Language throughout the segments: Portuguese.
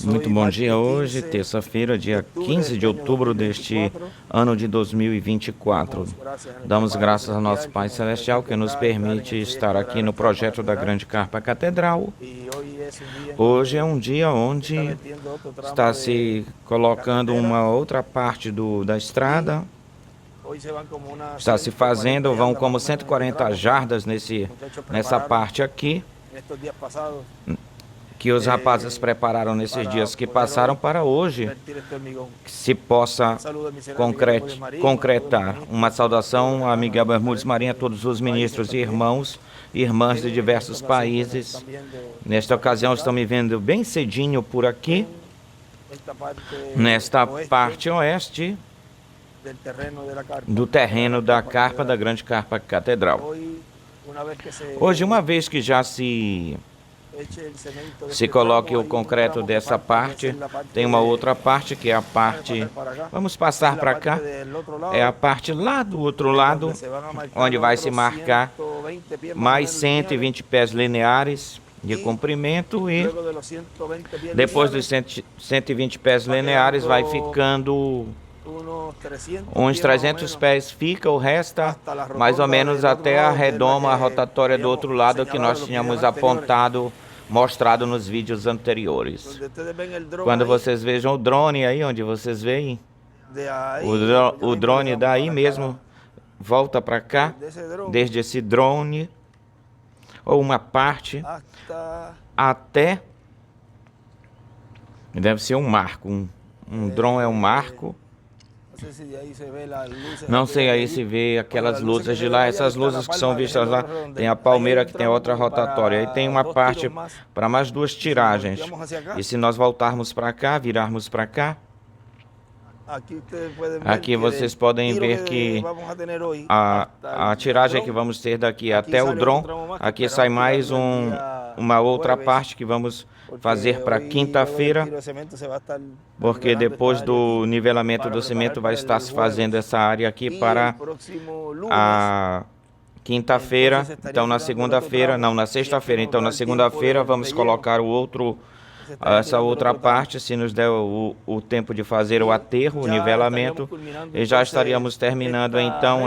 Muito bom dia hoje, terça-feira, dia 15 de outubro deste ano de 2024. Damos graças ao nosso Pai Celestial que nos permite estar aqui no projeto da Grande Carpa Catedral. Hoje é um dia onde está se colocando uma outra parte da estrada. Está se fazendo, vão como 140 jardas nessa parte aqui, que os rapazes prepararam nesses dias que passaram para hoje, que se possa concretar. Uma saudação a Miguel Bermudes Marinho, a todos os ministros e irmãos e irmãs de diversos países. Nesta ocasião estão me vendo bem cedinho por aqui, nesta parte oeste do terreno da Carpa, da Grande Carpa Catedral. Hoje, uma vez que já se coloque o concreto dessa parte, tem uma outra parte que é a parte, vamos passar para cá, é a parte lá do outro lado, onde vai se marcar mais 120 pés lineares de comprimento, e depois dos 120 pés lineares vai ficando uns 300 pés, fica o resto mais ou menos até a redoma rotatória do outro lado que nós tínhamos apontado, mostrado nos vídeos anteriores. Quando vocês vejam o drone aí, onde vocês veem o drone daí mesmo, volta para cá, desde esse drone, ou uma parte, até, deve ser um marco, um drone é um marco. Não sei aí se vê aquelas luzes de lá, essas luzes que são vistas lá, tem a palmeira que tem outra rotatória, e tem uma parte para mais duas tiragens. E se nós voltarmos para cá, virarmos para cá, aqui vocês podem ver que a tiragem que vamos ter daqui até o drone, aqui sai mais uma outra parte que vamos fazer para quinta-feira, porque depois do nivelamento do cimento vai estar se fazendo essa área aqui para a quinta-feira. Então na segunda-feira, não, na sexta-feira, então na segunda-feira vamos colocar essa outra parte, se nos der o tempo de fazer o aterro, o nivelamento, e já estaríamos terminando então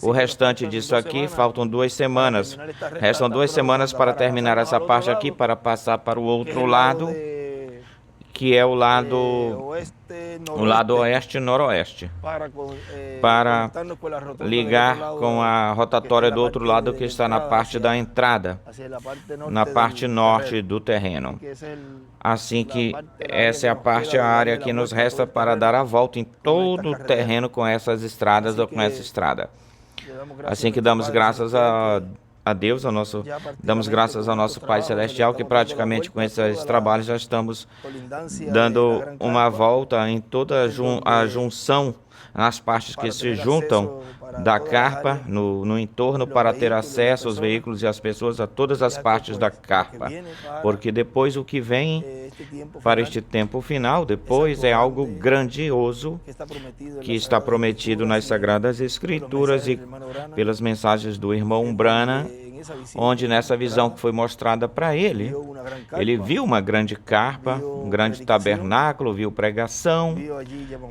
o restante disso aqui. Faltam 2 semanas, restam 2 semanas para terminar essa parte aqui, para passar para o outro lado, que é o lado oeste-noroeste, para ligar com a rotatória do outro lado, que está na parte da entrada, na parte norte do terreno. Assim que essa é a área que nos resta para dar a volta em todo o terreno com essas estradas ou com essa estrada. Assim que damos graças a Deus, damos graças ao nosso Pai Celestial, que praticamente com esses trabalhos já estamos dando uma volta em toda a junção, nas partes que se juntam da carpa, no entorno, para ter acesso aos veículos e às pessoas a todas as partes da carpa. Porque depois o que vem para este tempo final, depois é algo grandioso que está prometido nas Sagradas Escrituras e pelas mensagens do irmão Branham, onde nessa visão que foi mostrada para ele viu uma grande carpa, um grande tabernáculo, viu pregação,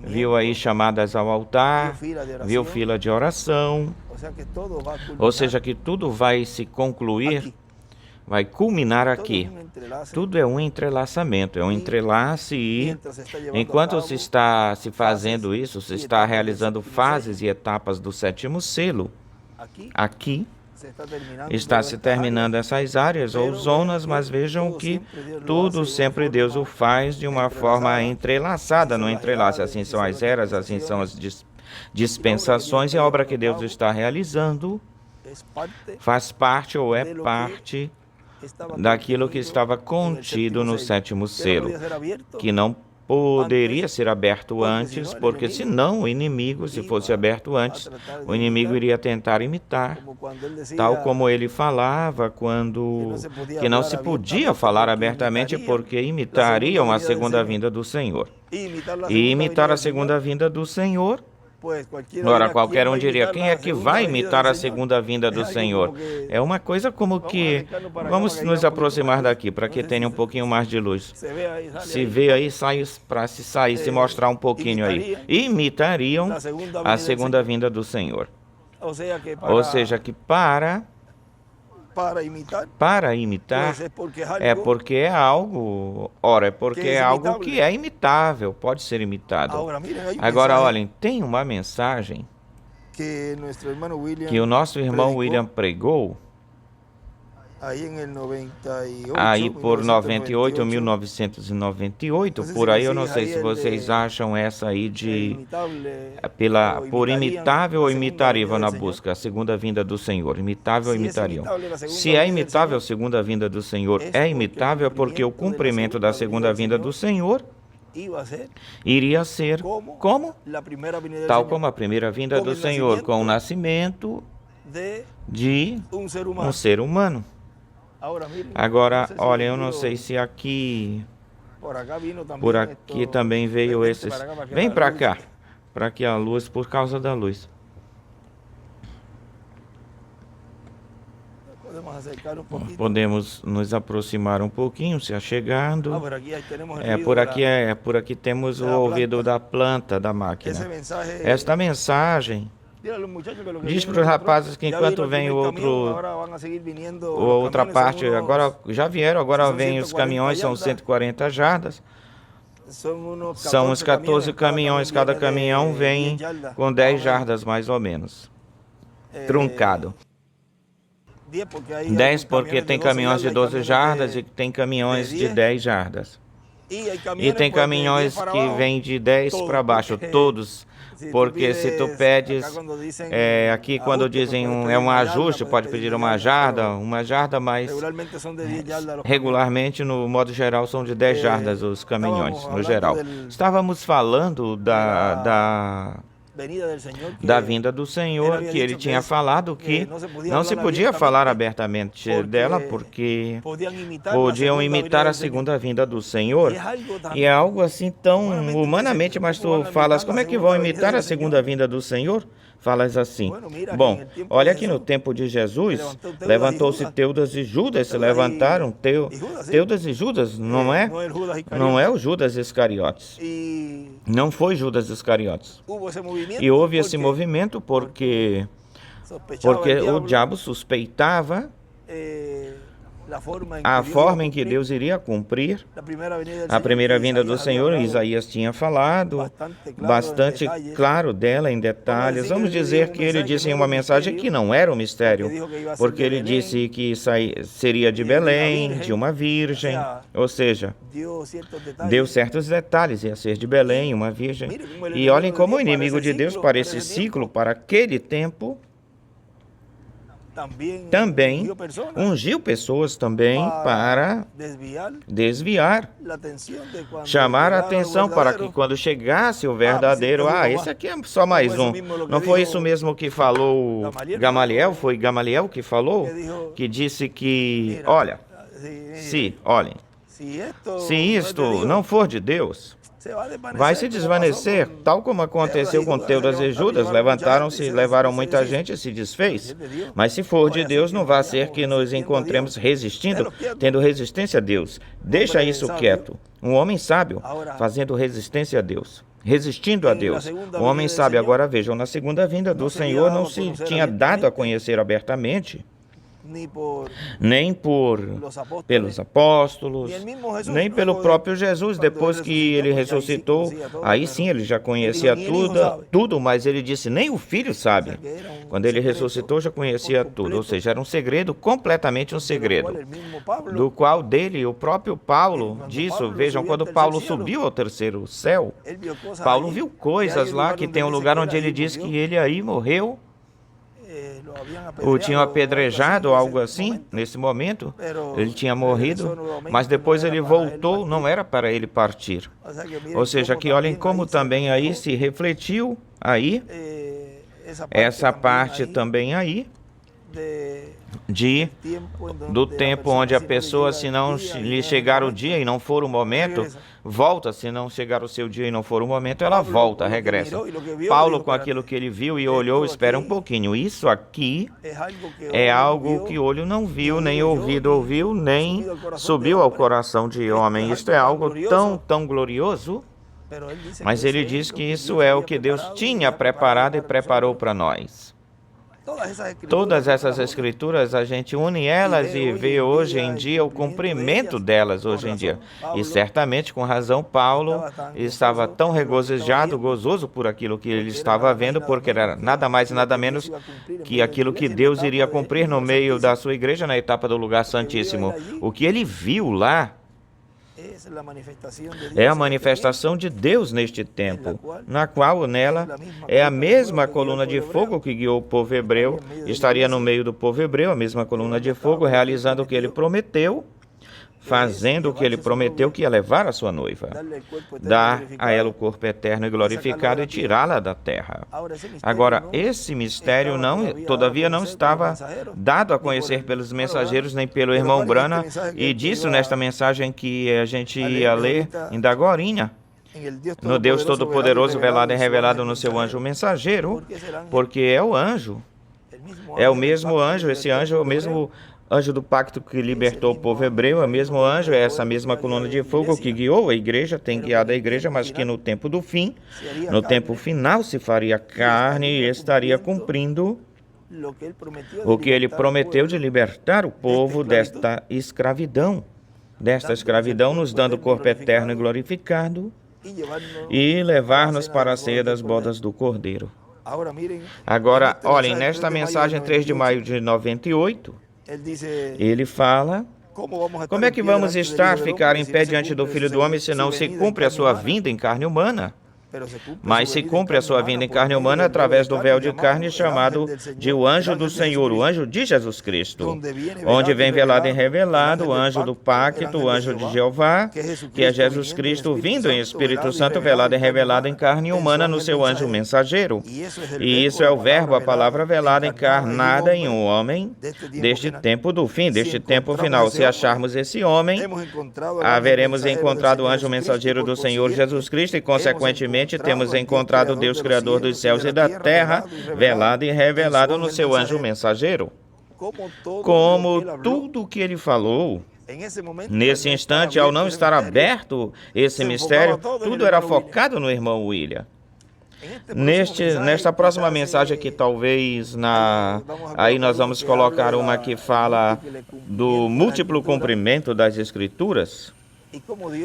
viu aí chamadas ao altar, viu fila de oração, ou seja, que tudo vai se concluir, vai culminar aqui. Tudo é um entrelaçamento, é um entrelace, e enquanto se está se fazendo isso, se está realizando fases e etapas do 7º selo, aqui está se terminando essas áreas ou zonas, mas vejam que tudo sempre Deus o faz de uma forma entrelaçada, no entrelace. Assim são as eras, assim são as dispensações, e a obra que Deus está realizando faz parte ou é parte daquilo que estava contido no 7º selo, que não poderia ser aberto antes, porque senão o inimigo, se fosse aberto antes, o inimigo iria tentar imitar, tal como ele falava que não se podia falar abertamente, porque imitariam a segunda vinda do Senhor. E imitar a segunda vinda do Senhor Ora, qualquer um diria, quem é que vai imitar a segunda vinda do Senhor? É uma coisa como que... Vamos nos aproximar daqui, para que tenha um pouquinho mais de luz. Se vê aí, para se sair, se mostrar um pouquinho aí. Imitariam a segunda vinda do Senhor. Ou seja, que para imitar é porque é algo, ora, é porque é algo que é imitável, pode ser imitado. Agora, olhem, tem uma mensagem que o nosso irmão William pregou aí por 1998, por aí eu não sei se vocês acham essa aí por imitável ou imitarível na busca, a segunda vinda do Senhor, imitável ou imitariam. Se é imitável a segunda vinda do Senhor, é imitável porque o cumprimento da segunda vinda do Senhor iria ser como? Tal como a primeira vinda do Senhor, com o nascimento de um ser humano. Agora, olha, eu não sei se aqui... Por aqui também veio esses... Vem para cá, para aqui a luz, por causa da luz. Podemos nos aproximar um pouquinho, se achegando. Por aqui temos o ouvido da planta da máquina. Esta mensagem diz para os rapazes que enquanto vem outra parte, agora já vieram, agora vem os caminhões, são 140 jardas. São uns 14 caminhões, cada caminhão vem com 10 jardas mais ou menos, truncado. 10 porque tem caminhões de 12 jardas e tem caminhões de 10 jardas. E tem caminhões que vêm de 10 para baixo, todos. Porque se tu pedes, aqui quando dizem é um ajuste, pode pedir uma jarda, mas regularmente, no modo geral, são de 10 jardas os caminhões, no geral. Estávamos falando da vinda do Senhor, que ele tinha falado que não se podia falar abertamente dela, porque podiam imitar a segunda vinda do Senhor, e é algo assim tão humanamente, mas tu falas, como é que vão imitar a segunda vinda do Senhor? Falas assim, bom, olha aqui no tempo de Jesus, levantou-se Teudas e Judas, se levantaram, Teudas e Judas, não é? Não é o Judas Iscariotes, não foi Judas Iscariotes. E houve esse movimento porque o diabo suspeitava a forma em que Deus iria cumprir a primeira vinda do Senhor. Isaías tinha falado bastante claro dela em detalhes. Vamos dizer que ele disse em uma mensagem que não era um mistério, porque ele disse que seria de Belém, de uma virgem, ou seja, deu certos detalhes, ia ser de Belém, uma virgem. E olhem como o inimigo de Deus para esse ciclo, para aquele tempo, também ungiu pessoas também para desviar, chamar a atenção para que quando chegasse o verdadeiro, esse aqui é só mais um. Não foi isso mesmo que falou Gamaliel? Foi Gamaliel que falou? Que disse que, olhem, se isto não for de Deus, vai se desvanecer, tal como aconteceu com Teudas e Judas. Levantaram-se, levaram muita gente e se desfez. Mas se for de Deus, não vai ser que nos encontremos resistindo, tendo resistência a Deus. Deixa isso quieto. Um homem sábio fazendo resistência a Deus, resistindo a Deus. Um homem sábio, agora vejam, na segunda vinda do Senhor não se tinha dado a conhecer abertamente, nem pelos apóstolos, nem pelo próprio Jesus. Depois que ele ressuscitou, aí sim ele já conhecia tudo, mas ele disse, nem o Filho sabe. Quando ele ressuscitou, já conhecia tudo, ou seja, era um segredo, completamente um segredo, do qual o próprio Paulo disse. Vejam, quando Paulo subiu ao terceiro céu, Paulo viu coisas lá, que tem um lugar onde ele diz que ele aí morreu, o tinham apedrejado ou algo assim, nesse momento, ele tinha morrido, mas depois ele voltou, não era para ele partir. Ou seja, que olhem como também aí se refletiu, aí, essa parte também aí, do tempo onde a pessoa, se não lhe chegar o dia e não for o momento, volta. Se não chegar o seu dia e não for o momento, ela volta, regressa. Paulo, com aquilo que ele viu e olhou, espera um pouquinho. Isso aqui é algo que olho não viu, nem ouvido ouviu, nem subiu ao coração de homem. Isto é algo tão glorioso. Mas ele diz que isso é o que Deus tinha preparado e preparou para nós. Todas essas escrituras, a gente une elas e vê hoje em dia o cumprimento delas hoje em dia. E certamente, com razão, Paulo estava tão regozijado, gozoso por aquilo que ele estava vendo, porque era nada mais e nada menos que aquilo que Deus iria cumprir no meio da sua igreja, na etapa do lugar santíssimo. O que ele viu lá é a manifestação de Deus neste tempo, na qual nela é a mesma coluna de fogo que guiou o povo hebreu, estaria no meio do povo hebreu, a mesma coluna de fogo, realizando o que ele prometeu, fazendo o que ele prometeu que ia levar a sua noiva, dar a ela o corpo eterno e glorificado e tirá-la da terra. Agora, esse mistério todavia não estava dado a conhecer pelos mensageiros nem pelo irmão Branham, e disso nesta mensagem que a gente ia ler ainda agorinha, no Deus Todo-Poderoso velado e revelado no seu anjo mensageiro, porque é o anjo, é o mesmo anjo, esse anjo é o mesmo anjo do pacto que libertou o povo hebreu, é o mesmo anjo, é essa mesma coluna de fogo que guiou a igreja, tem guiado a igreja, mas que no tempo do fim, no tempo final, se faria carne e estaria cumprindo o que ele prometeu de libertar o povo desta escravidão, nos dando o corpo eterno e glorificado e levar-nos para a ceia das bodas do Cordeiro. Agora, olhem, nesta mensagem 3 de maio de 98, ele fala: como é que vamos ficar em pé diante do Filho do Homem se não se cumpre a sua vinda em carne humana? Mas se cumpre a sua vinda em carne humana através do véu de carne chamado de o anjo do Senhor, o anjo de Jesus Cristo, onde vem velado e revelado o anjo do pacto, o anjo de Jeová, que é Jesus Cristo vindo em Espírito Santo, velado e revelado em carne humana no seu anjo mensageiro. E isso é o verbo, a palavra velada, encarnada em um homem deste tempo do fim, deste tempo final. Se acharmos esse homem, haveremos encontrado o anjo mensageiro do Senhor Jesus Cristo e, consequentemente, temos encontrado Deus, Criador dos céus e da terra, velado e revelado no seu anjo mensageiro. Como tudo o que ele falou, nesse instante, ao não estar aberto esse mistério, tudo era focado no irmão William. Nesta próxima mensagem aqui, talvez, aí nós vamos colocar uma que fala do múltiplo cumprimento das Escrituras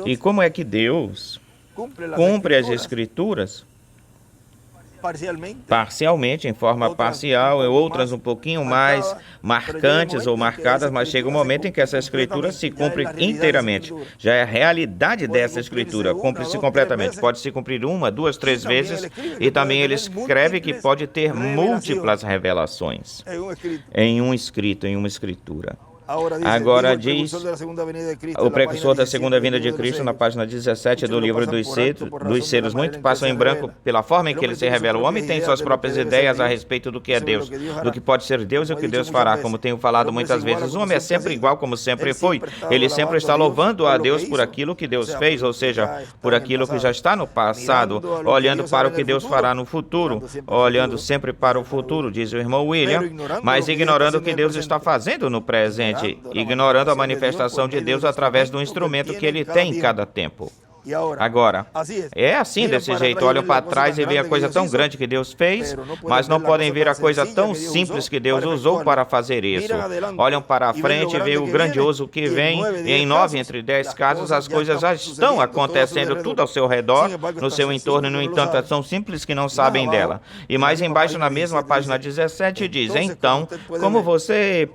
e como é que Deus cumpre as Escrituras parcialmente, em forma parcial, e outras um pouquinho mais marcantes ou marcadas, mas chega um momento em que essa Escritura se cumpre inteiramente. Já é a realidade dessa Escritura, cumpre-se completamente. Pode se cumprir 1, 2, 3 vezes, e também ele escreve que pode ter múltiplas revelações em um escrito, em uma Escritura. Agora diz o precursor da segunda vinda de Cristo, na página 17 do livro dos selos, muito passam em branco pela forma em que ele se revela. O homem tem suas próprias ideias a respeito do que é Deus, do que pode ser Deus e o que Deus fará. Como tenho falado muitas vezes, o homem é sempre igual como sempre foi. Ele sempre está louvando a Deus por aquilo que Deus fez, ou seja, por aquilo que já está no passado, olhando para o que Deus fará no futuro, olhando sempre para o futuro, diz o irmão William, mas ignorando o que Deus está fazendo no presente, ignorando a manifestação de Deus através do instrumento que ele tem em cada tempo. Agora, é assim, desse jeito, olham para trás e veem a coisa tão grande que Deus fez, mas não podem ver a coisa tão simples que Deus usou para fazer isso. Olham para a frente e veem o grandioso que vem, e em 9 entre 10 casos as coisas já estão acontecendo tudo ao seu redor, no seu entorno, e no entanto são simples que não sabem dela. E mais embaixo, na mesma página 17, diz: então, como vocês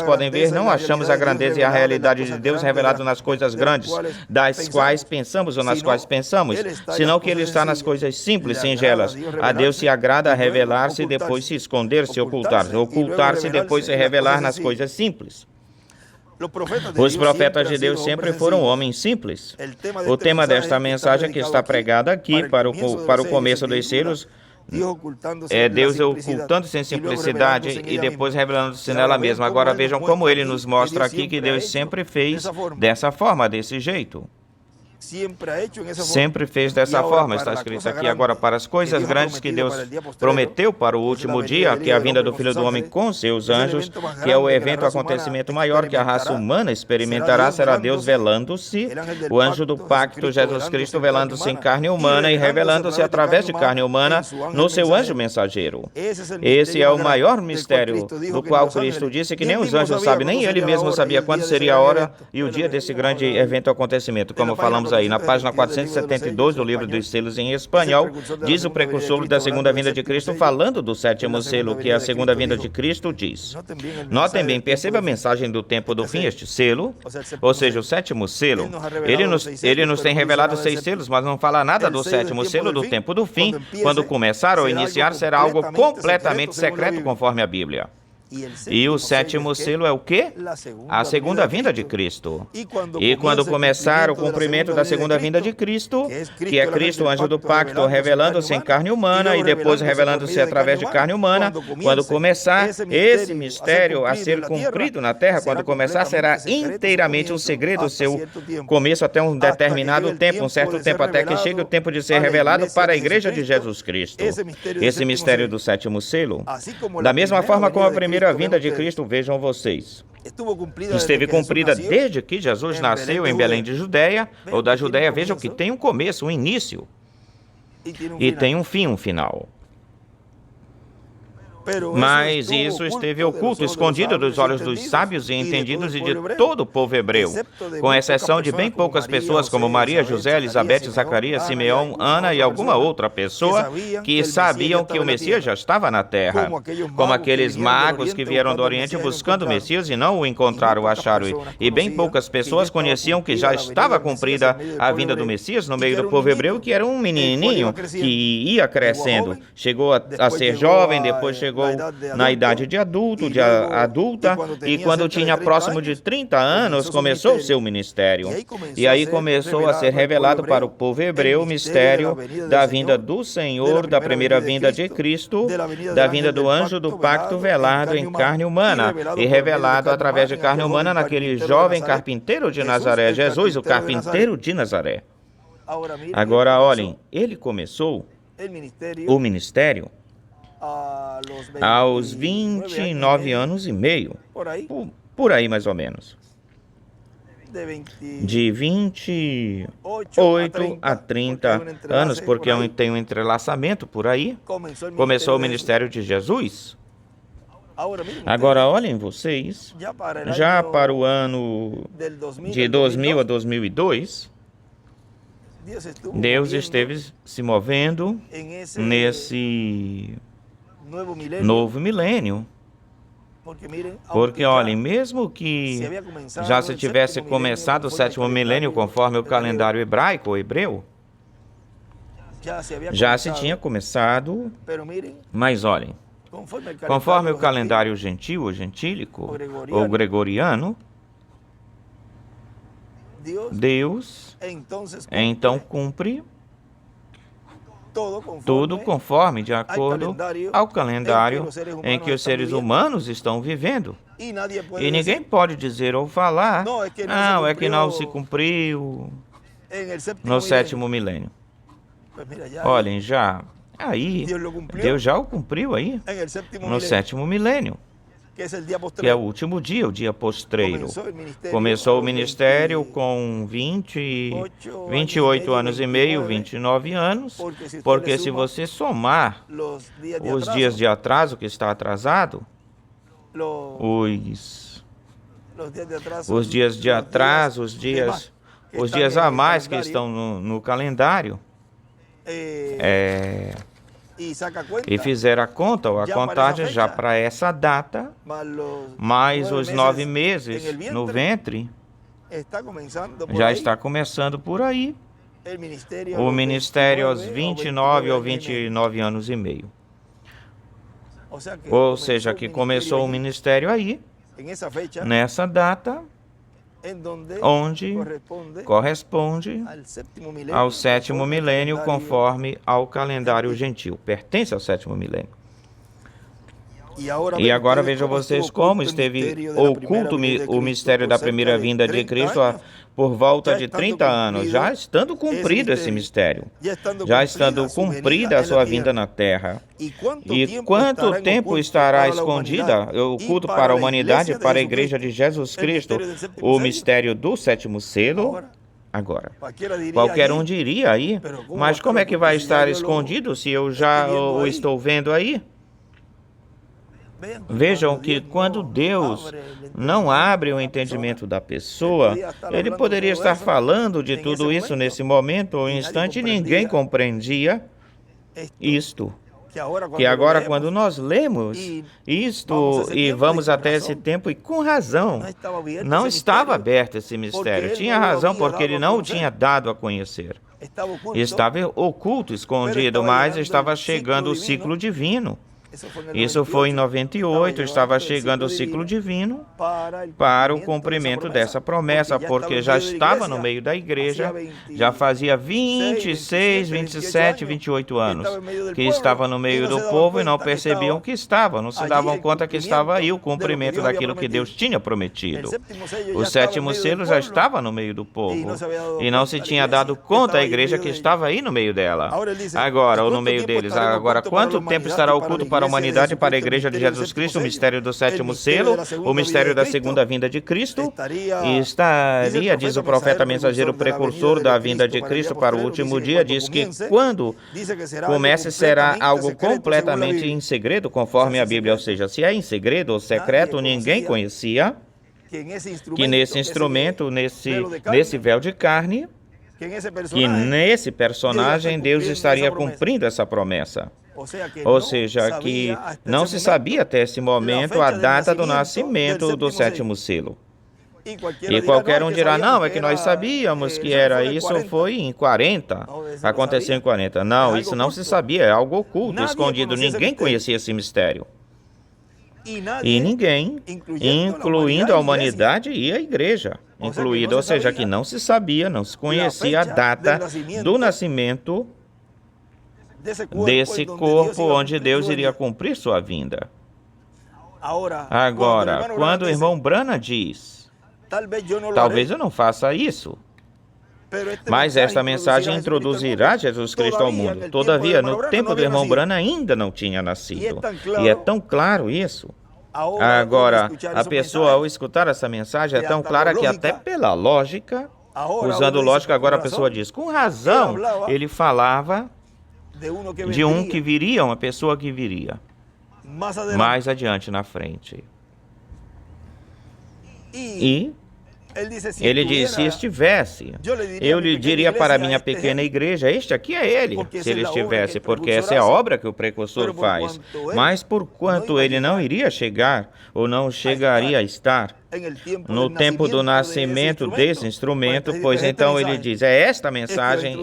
podem ver, não achamos a grandeza e a realidade de Deus revelado nas coisas grandes, das quais pensamos ou nas quais pensamos, senão que ele está nas coisas simples, singelas. A Deus se agrada a revelar-se e depois se esconder, se ocultar, ocultar-se e depois se revelar nas coisas simples. Os profetas de Deus sempre foram homens simples. O tema desta mensagem que está pregada aqui para o começo dos selos É Deus ocultando-se em simplicidade e depois revelando-se nela mesma. Agora vejam como ele nos mostra aqui que Deus sempre fez dessa forma, desse jeito. Sempre fez dessa forma, está escrito aqui. Agora, para as coisas grandes que Deus prometeu para o último dia, que é a vinda do Filho do Homem com seus anjos, que é o evento, o acontecimento maior que a raça humana experimentará, será Deus velando-se, o anjo do pacto, Jesus Cristo, velando-se em carne humana e revelando-se através de carne humana no seu anjo mensageiro. Esse é o maior mistério, do qual Cristo disse que nem os anjos sabem, nem ele mesmo sabia quando seria a hora e o dia desse grande evento, acontecimento, como falamos aí na página 472 do livro dos selos em espanhol, diz o precursor da segunda vinda de Cristo, falando do sétimo selo, que é a segunda vinda de Cristo, diz. Notem bem, perceba a mensagem do tempo do fim, este selo, ou seja, o sétimo selo. Ele nos tem revelado 6 selos, mas não fala nada do sétimo selo do tempo do fim. Quando começar ou iniciar, será algo completamente secreto, conforme a Bíblia. E o sétimo selo é o quê? A segunda vinda de Cristo. E quando começar o cumprimento da segunda vinda de Cristo, que é Cristo, o anjo do pacto, revelando-se em carne humana e depois revelando-se através de carne humana, quando começar esse mistério a ser cumprido na terra, quando começar, será inteiramente um segredo, seu começo até um determinado tempo, um certo tempo, até que chegue o tempo de ser revelado para a igreja de Jesus Cristo. Esse mistério do sétimo selo, da mesma forma como a primeira vinda de Cristo, vejam vocês, esteve cumprida desde que Jesus nasceu em Belém de Judeia, ou da Judeia. Vejam que tem um começo, um início, e tem um fim, um final. Mas isso esteve oculto, escondido dos olhos dos sábios e entendidos e de todo o povo hebreu, com exceção de bem poucas pessoas como Maria, José, Elizabeth, Zacarias, Simeão, Ana e alguma outra pessoa que sabiam que o Messias já estava na terra, como aqueles magos que vieram do Oriente buscando o Messias e não o encontraram, o acharam, e bem poucas pessoas conheciam que já estava cumprida a vinda do Messias no meio do povo hebreu, que era um menininho que ia crescendo, chegou a ser jovem, depois chegou na idade de adulta, e quando tinha próximo de 30 anos, começou o seu ministério. E aí começou a ser revelado para o povo hebreu o mistério da vinda do Senhor, da primeira vinda de Cristo, da vinda do anjo do pacto velado em carne humana, e revelado através de carne humana naquele jovem carpinteiro de Nazaré, Jesus, o carpinteiro de Nazaré. Agora, olhem, ele começou o ministério aos 29 anos e meio, por aí mais ou menos. De 28 a 30 anos, porque tem um entrelaçamento por aí. Começou o ministério de Jesus. Agora, olhem vocês, já para o ano de 2000 a 2002, Deus esteve se movendo nesse novo milênio. Porque, olhem, mesmo que já se tivesse começado o sétimo milênio conforme o calendário hebraico ou hebreu, já se tinha começado, mas olhem, conforme o calendário gentil ou gentílico ou gregoriano, Deus então cumpre tudo conforme, de acordo ao calendário em que os seres humanos estão vivendo. E ninguém pode dizer ou falar, não, é que não se cumpriu no sétimo milênio. Olhem, aí, Deus já o cumpriu aí, no sétimo milênio, que é o último dia, o dia postreiro. Começou o ministério com 28 anos e meio, 29 anos, porque se você somar os dias de atraso, que está atrasado, os dias de atraso, os dias a mais que estão no calendário, e fizeram a conta ou a contagem já para essa data, mais os 9 meses no ventre, já está começando por aí o ministério aos 29 ou 29 anos e meio. Ou seja, que começou o ministério aí, nessa data, onde corresponde ao 7º milênio, conforme ao calendário gentil. Pertence ao 7º milênio. E agora vejam vocês como esteve oculto o mistério da primeira vinda de Cristo por volta de 30 anos, já estando cumprido esse mistério, já estando cumprida a sua vinda na Terra. E quanto tempo estará escondida, oculto para a humanidade, para a Igreja de Jesus Cristo, o mistério do 7º selo? Agora, qualquer um diria aí, mas como é que vai estar escondido se eu já o estou vendo aí? Vejam que quando Deus não abre o entendimento da pessoa, Ele poderia estar falando de tudo isso nesse momento ou instante e ninguém compreendia isto. Que agora, quando nós lemos isto e vamos até esse tempo, e com razão, não estava aberto esse mistério. Tinha razão porque Ele não o tinha dado a conhecer. Estava oculto, escondido, mas estava chegando o ciclo divino. Isso foi em 98, estava chegando o ciclo divino para o cumprimento dessa promessa, porque já estava no meio da igreja, já fazia 26, 27, 28 anos que estava no meio do povo e não percebiam que estava, não se davam conta que estava aí o cumprimento daquilo que Deus tinha prometido. O 7º selo já estava no meio do povo e não se tinha dado conta a igreja que estava aí no meio dela. Agora, ou no meio deles. Agora, quanto tempo estará oculto para a humanidade, para a Igreja de Jesus Cristo, o mistério do 7º selo, o mistério da segunda vinda de Cristo? E estaria, diz o profeta mensageiro precursor da vinda de Cristo para o último dia, diz que quando comece será algo completamente em segredo, conforme a Bíblia, ou seja, se é em segredo ou secreto, ninguém conhecia que nesse instrumento, nesse véu de carne, que nesse personagem Deus estaria cumprindo essa promessa. Ou seja, que não se sabia até esse momento a data do nascimento do 7º selo. E qualquer um dirá, não, é que nós sabíamos que era isso, foi em 40, aconteceu em 40. Não, isso não se sabia, é algo oculto, escondido, ninguém conhecia esse mistério. E ninguém, incluindo a humanidade e a igreja, incluída, ou seja, que não se sabia, não se conhecia a data do nascimento desse corpo onde Deus iria cumprir sua vinda. Agora, quando o irmão Branham diz, talvez eu não faça isso, mas esta mensagem introduzirá Jesus Cristo ao mundo. Todavia, no tempo do irmão Branham ainda não tinha nascido. E é tão claro isso. Agora, a pessoa ao escutar essa mensagem é tão clara que até pela lógica, usando lógica, agora a pessoa diz, com razão, ele falava de um que viria, uma pessoa que viria mais adiante na frente. E ele disse, se estivesse, eu lhe diria para a minha pequena igreja, este aqui é ele, se ele estivesse, porque essa é a obra que o precursor faz. Mas por quanto ele não iria chegar, ou não chegaria a estar, no tempo do nascimento desse instrumento, pois então ele diz, esta mensagem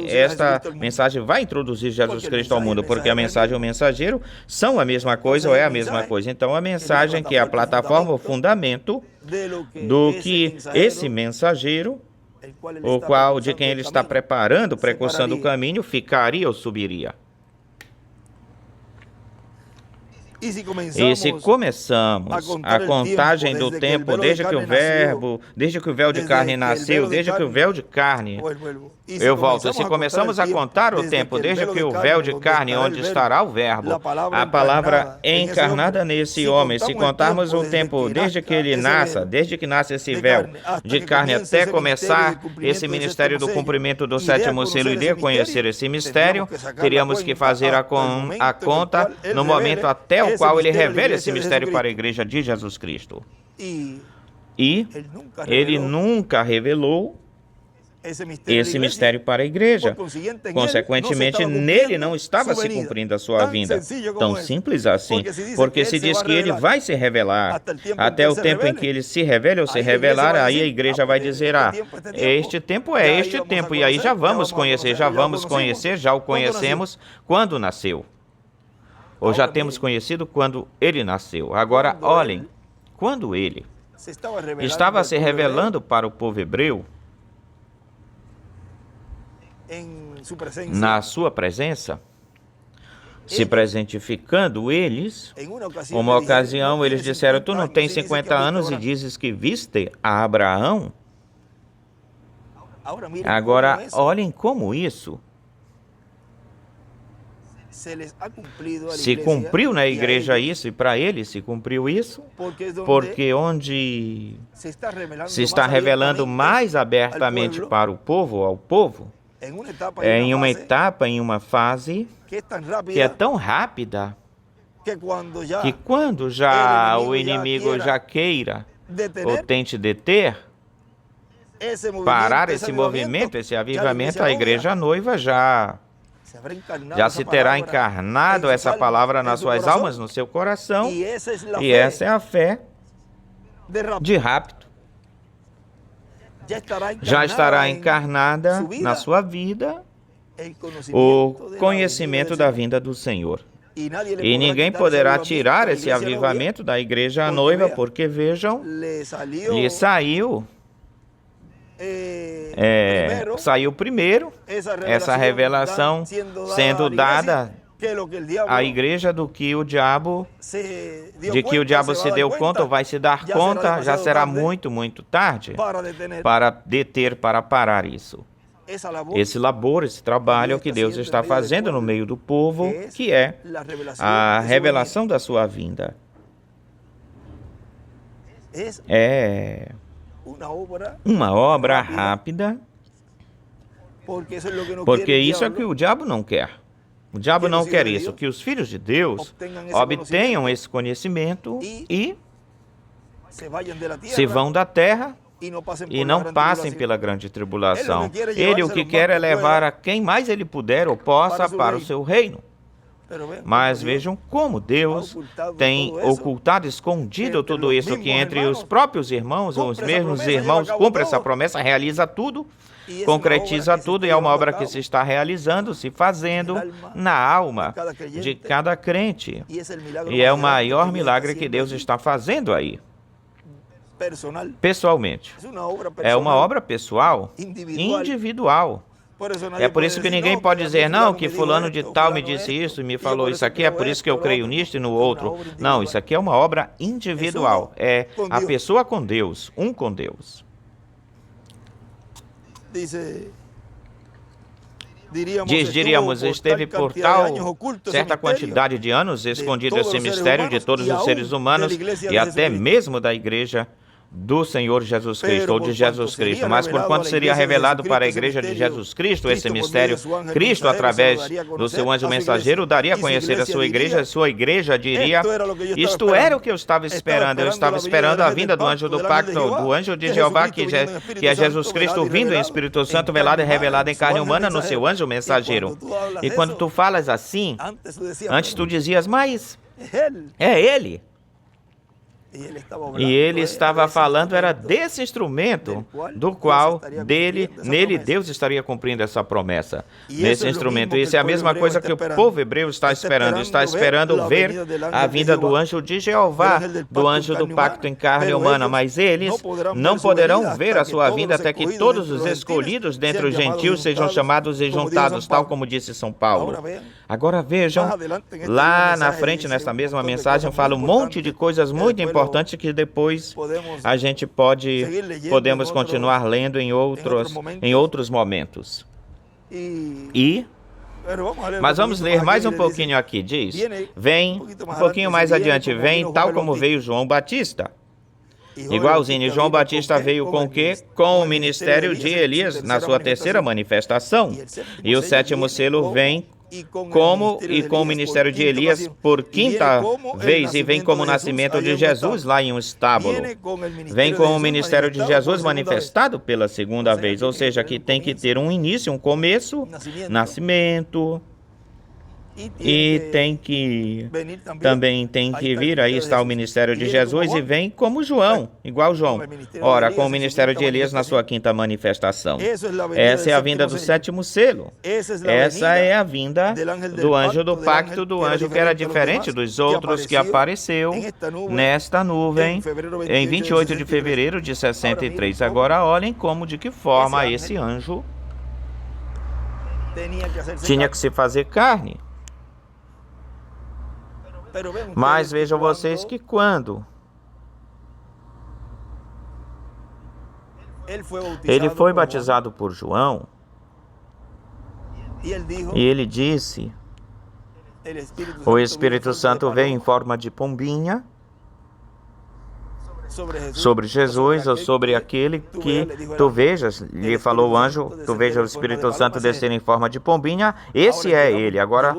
vai introduzir Jesus Cristo ao mundo, porque a mensagem e o mensageiro são a mesma coisa ou é a mesma coisa. Então a mensagem que é a plataforma, o fundamento do que esse mensageiro, o qual de quem ele está preparando, precursando o caminho, ficaria ou subiria. E se começamos a contagem do tempo desde que o véu de carne nasceu, desde que o véu de carne, eu volto, se começamos a contar o tempo desde que o véu de carne, onde estará o verbo, a palavra encarnada nesse homem, se contarmos o tempo desde que ele nasça, desde que nasce esse véu de carne até começar esse ministério do cumprimento do 7º selo e de conhecer esse mistério, teríamos que fazer a conta no momento até o qual ele revela esse mistério para a igreja de Jesus Cristo. E ele nunca revelou esse mistério para a igreja. Consequentemente, nele não estava se cumprindo a sua vinda. Tão simples assim, porque se diz que ele vai se revelar. Até o tempo em que ele se revela ou se revelar, aí a igreja vai dizer, este tempo é este tempo, e aí já vamos conhecer, já o conhecemos quando nasceu. Ou já temos conhecido quando ele nasceu. Agora, olhem, quando ele estava se revelando para o povo hebreu na sua presença, se presentificando eles. Uma ocasião eles disseram: tu não tens 50 anos e dizes que viste a Abraão? Agora, olhem como isso se cumpriu na igreja isso, e para eles se cumpriu isso, porque onde se está revelando mais abertamente para o povo, ao povo, é em uma etapa, em uma fase que é tão rápida, que quando já o inimigo já queira ou tente deter, parar esse movimento, esse avivamento, a igreja noiva já se terá encarnado essa palavra nas suas almas, no seu coração, e essa é a fé de rapto. Já estará encarnada na sua vida o conhecimento da vinda do Senhor. E ninguém poderá tirar esse avivamento da igreja noiva, porque vejam, lhe saiu primeiro essa revelação sendo dada à igreja de que o diabo se deu conta ou vai se dar conta, já será muito, muito tarde para deter, para parar isso. Esse labor, esse trabalho que Deus está fazendo no meio do povo, que é a revelação da sua vinda. É uma obra rápida, porque isso é o que o diabo não quer. O diabo não quer isso, que os filhos de Deus obtenham esse conhecimento e se vão da terra e não passem pela grande tribulação. Ele o que quer é levar a quem mais ele puder ou possa para o seu reino. Mas vejam como Deus tem ocultado, escondido tudo isso, que entre os próprios irmãos, ou os mesmos irmãos, cumpre essa promessa, realiza tudo, concretiza tudo, e é uma obra que se está realizando, se fazendo na alma de cada crente. E é o maior milagre que Deus está fazendo aí, pessoalmente. É uma obra pessoal, individual. É por isso que ninguém pode dizer, não, que fulano de tal me disse isso e me falou isso aqui, é por isso que eu creio nisto e no outro. Não, isso aqui é uma obra individual. É a pessoa com Deus, um com Deus. Diríamos, esteve por tal certa quantidade de anos escondido esse mistério de todos os seres humanos e até mesmo da igreja do Senhor Jesus Cristo, ou de Jesus Cristo. Mas por quanto seria revelado para a igreja de Jesus Cristo esse mistério, Cristo, através do seu anjo mensageiro, daria a conhecer a sua igreja diria, isto era o que eu estava esperando a vinda do anjo do pacto, do anjo de Jeová, que é Jesus Cristo vindo em Espírito Santo, velado e revelado em carne humana no seu anjo mensageiro. E quando tu falas assim, antes tu dizias, mas é Ele. E ele estava falando, era desse instrumento, do qual nele Deus estaria cumprindo essa promessa. Nesse instrumento. Isso é a mesma coisa que o povo hebreu está esperando ver a vinda do anjo de Jeová, do anjo do pacto em carne humana. Mas eles não poderão ver a sua vinda até que todos os escolhidos dentre os gentios sejam chamados e juntados, tal como disse São Paulo. Agora vejam, lá na frente, nessa mesma mensagem, fala um monte de coisas muito importantes que depois a gente podemos continuar lendo em outros momentos. Mas vamos ler mais um pouquinho aqui. Diz, vem, um pouquinho mais adiante, vem tal como veio João Batista. Igualzinho, João Batista veio com o quê? Com o ministério de Elias na sua terceira manifestação. E o sétimo selo vem com o ministério de Elias por quinta vez, e vem como o nascimento de Jesus lá em um estábulo. Vem com o ministério de Jesus manifestado pela segunda vez, ou seja, que tem que ter um início, um começo, nascimento E também tem que vir, aí está o ministério de Jesus e vem como João, igual João. Ora, com o ministério de Elias na sua quinta manifestação. Essa é a vinda do sétimo selo. Essa é a vinda do anjo do pacto, do anjo que era diferente dos outros, que apareceu nesta nuvem em 28 de fevereiro de 63. Agora olhem de que forma esse anjo tinha que se fazer carne. Mas vejam vocês que quando ele foi batizado por João, e ele disse, o Espírito Santo veio em forma de pombinha sobre Jesus, ou sobre aquele que tu vejas, lhe falou o anjo, tu vejas o Espírito Santo descer em forma de pombinha, esse é ele. Agora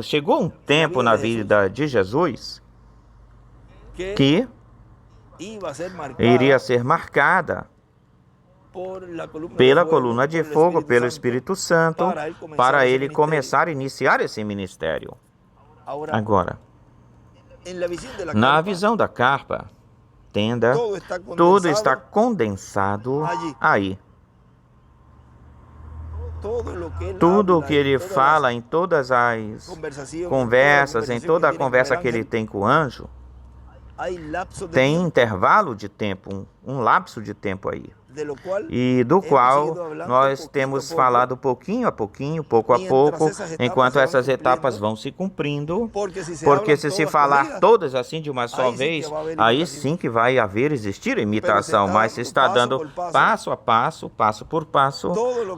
chegou um tempo na vida de Jesus que iria ser marcada pela coluna de fogo, pelo Espírito Santo, para ele começar a iniciar esse ministério. Agora, na visão da carpa, tenda, tudo está condensado aí. Tudo o que ele fala em todas as conversas, em toda a conversa que ele tem com o anjo, tem intervalo de tempo, um lapso de tempo aí. E do qual nós temos falado pouquinho a pouquinho, pouco a pouco, enquanto essas etapas vão se cumprindo, porque se falar todas assim de uma só vez, aí sim que vai existir imitação, mas se está dando passo a passo, passo por passo,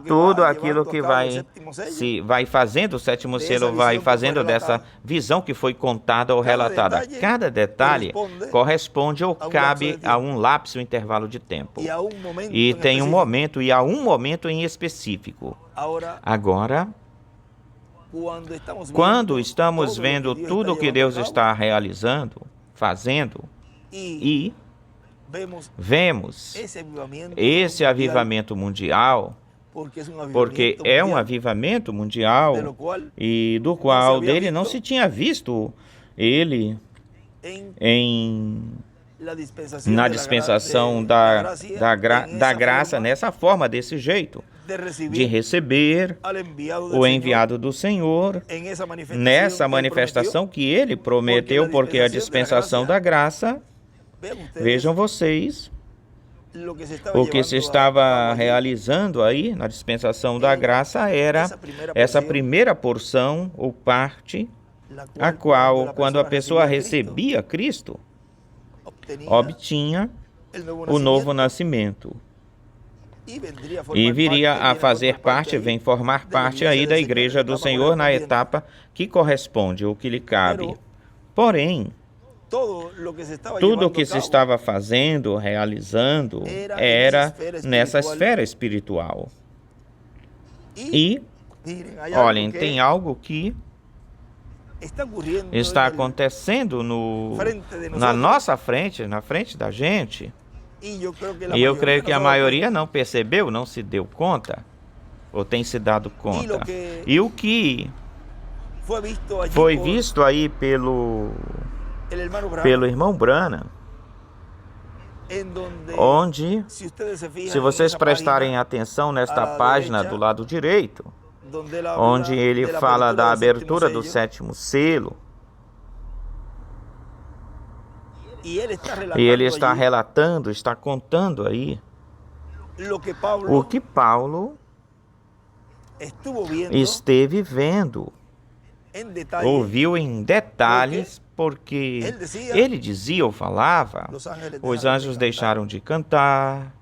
tudo aquilo que vai fazendo, o sétimo selo vai fazendo dessa visão que foi contada ou relatada. Cada detalhe corresponde ou cabe a um lapso, um intervalo de tempo. E tem um momento, e há um momento em específico. Agora, quando estamos vendo tudo o que Deus está realizando, fazendo, e vemos esse avivamento mundial, porque é um avivamento mundial, e do qual dele não se tinha visto ele na dispensação da graça, nessa forma, desse jeito, de receber o enviado do Senhor, nessa manifestação que ele prometeu, porque a dispensação da graça, vejam vocês, o que se estava realizando aí na dispensação da graça era essa primeira porção ou parte, a qual, quando a pessoa recebia Cristo, obtinha o novo nascimento e viria a fazer parte, vem formar parte aí da Igreja do Senhor na etapa que corresponde, ou que lhe cabe. Porém, tudo o que se estava fazendo, realizando, era nessa esfera espiritual. E, olhem, tem algo que está acontecendo na nossa frente, na frente da gente, e eu creio que a maioria não percebeu, não se deu conta, ou tem se dado conta. E o que foi visto aí pelo irmão Branham, onde, se vocês prestarem atenção nesta página do lado direito, onde ele fala da abertura do sétimo selo, e ele está relatando, está contando aí o que Paulo esteve vendo, ouviu em detalhes, porque ele dizia ou falava, os anjos deixaram de cantar,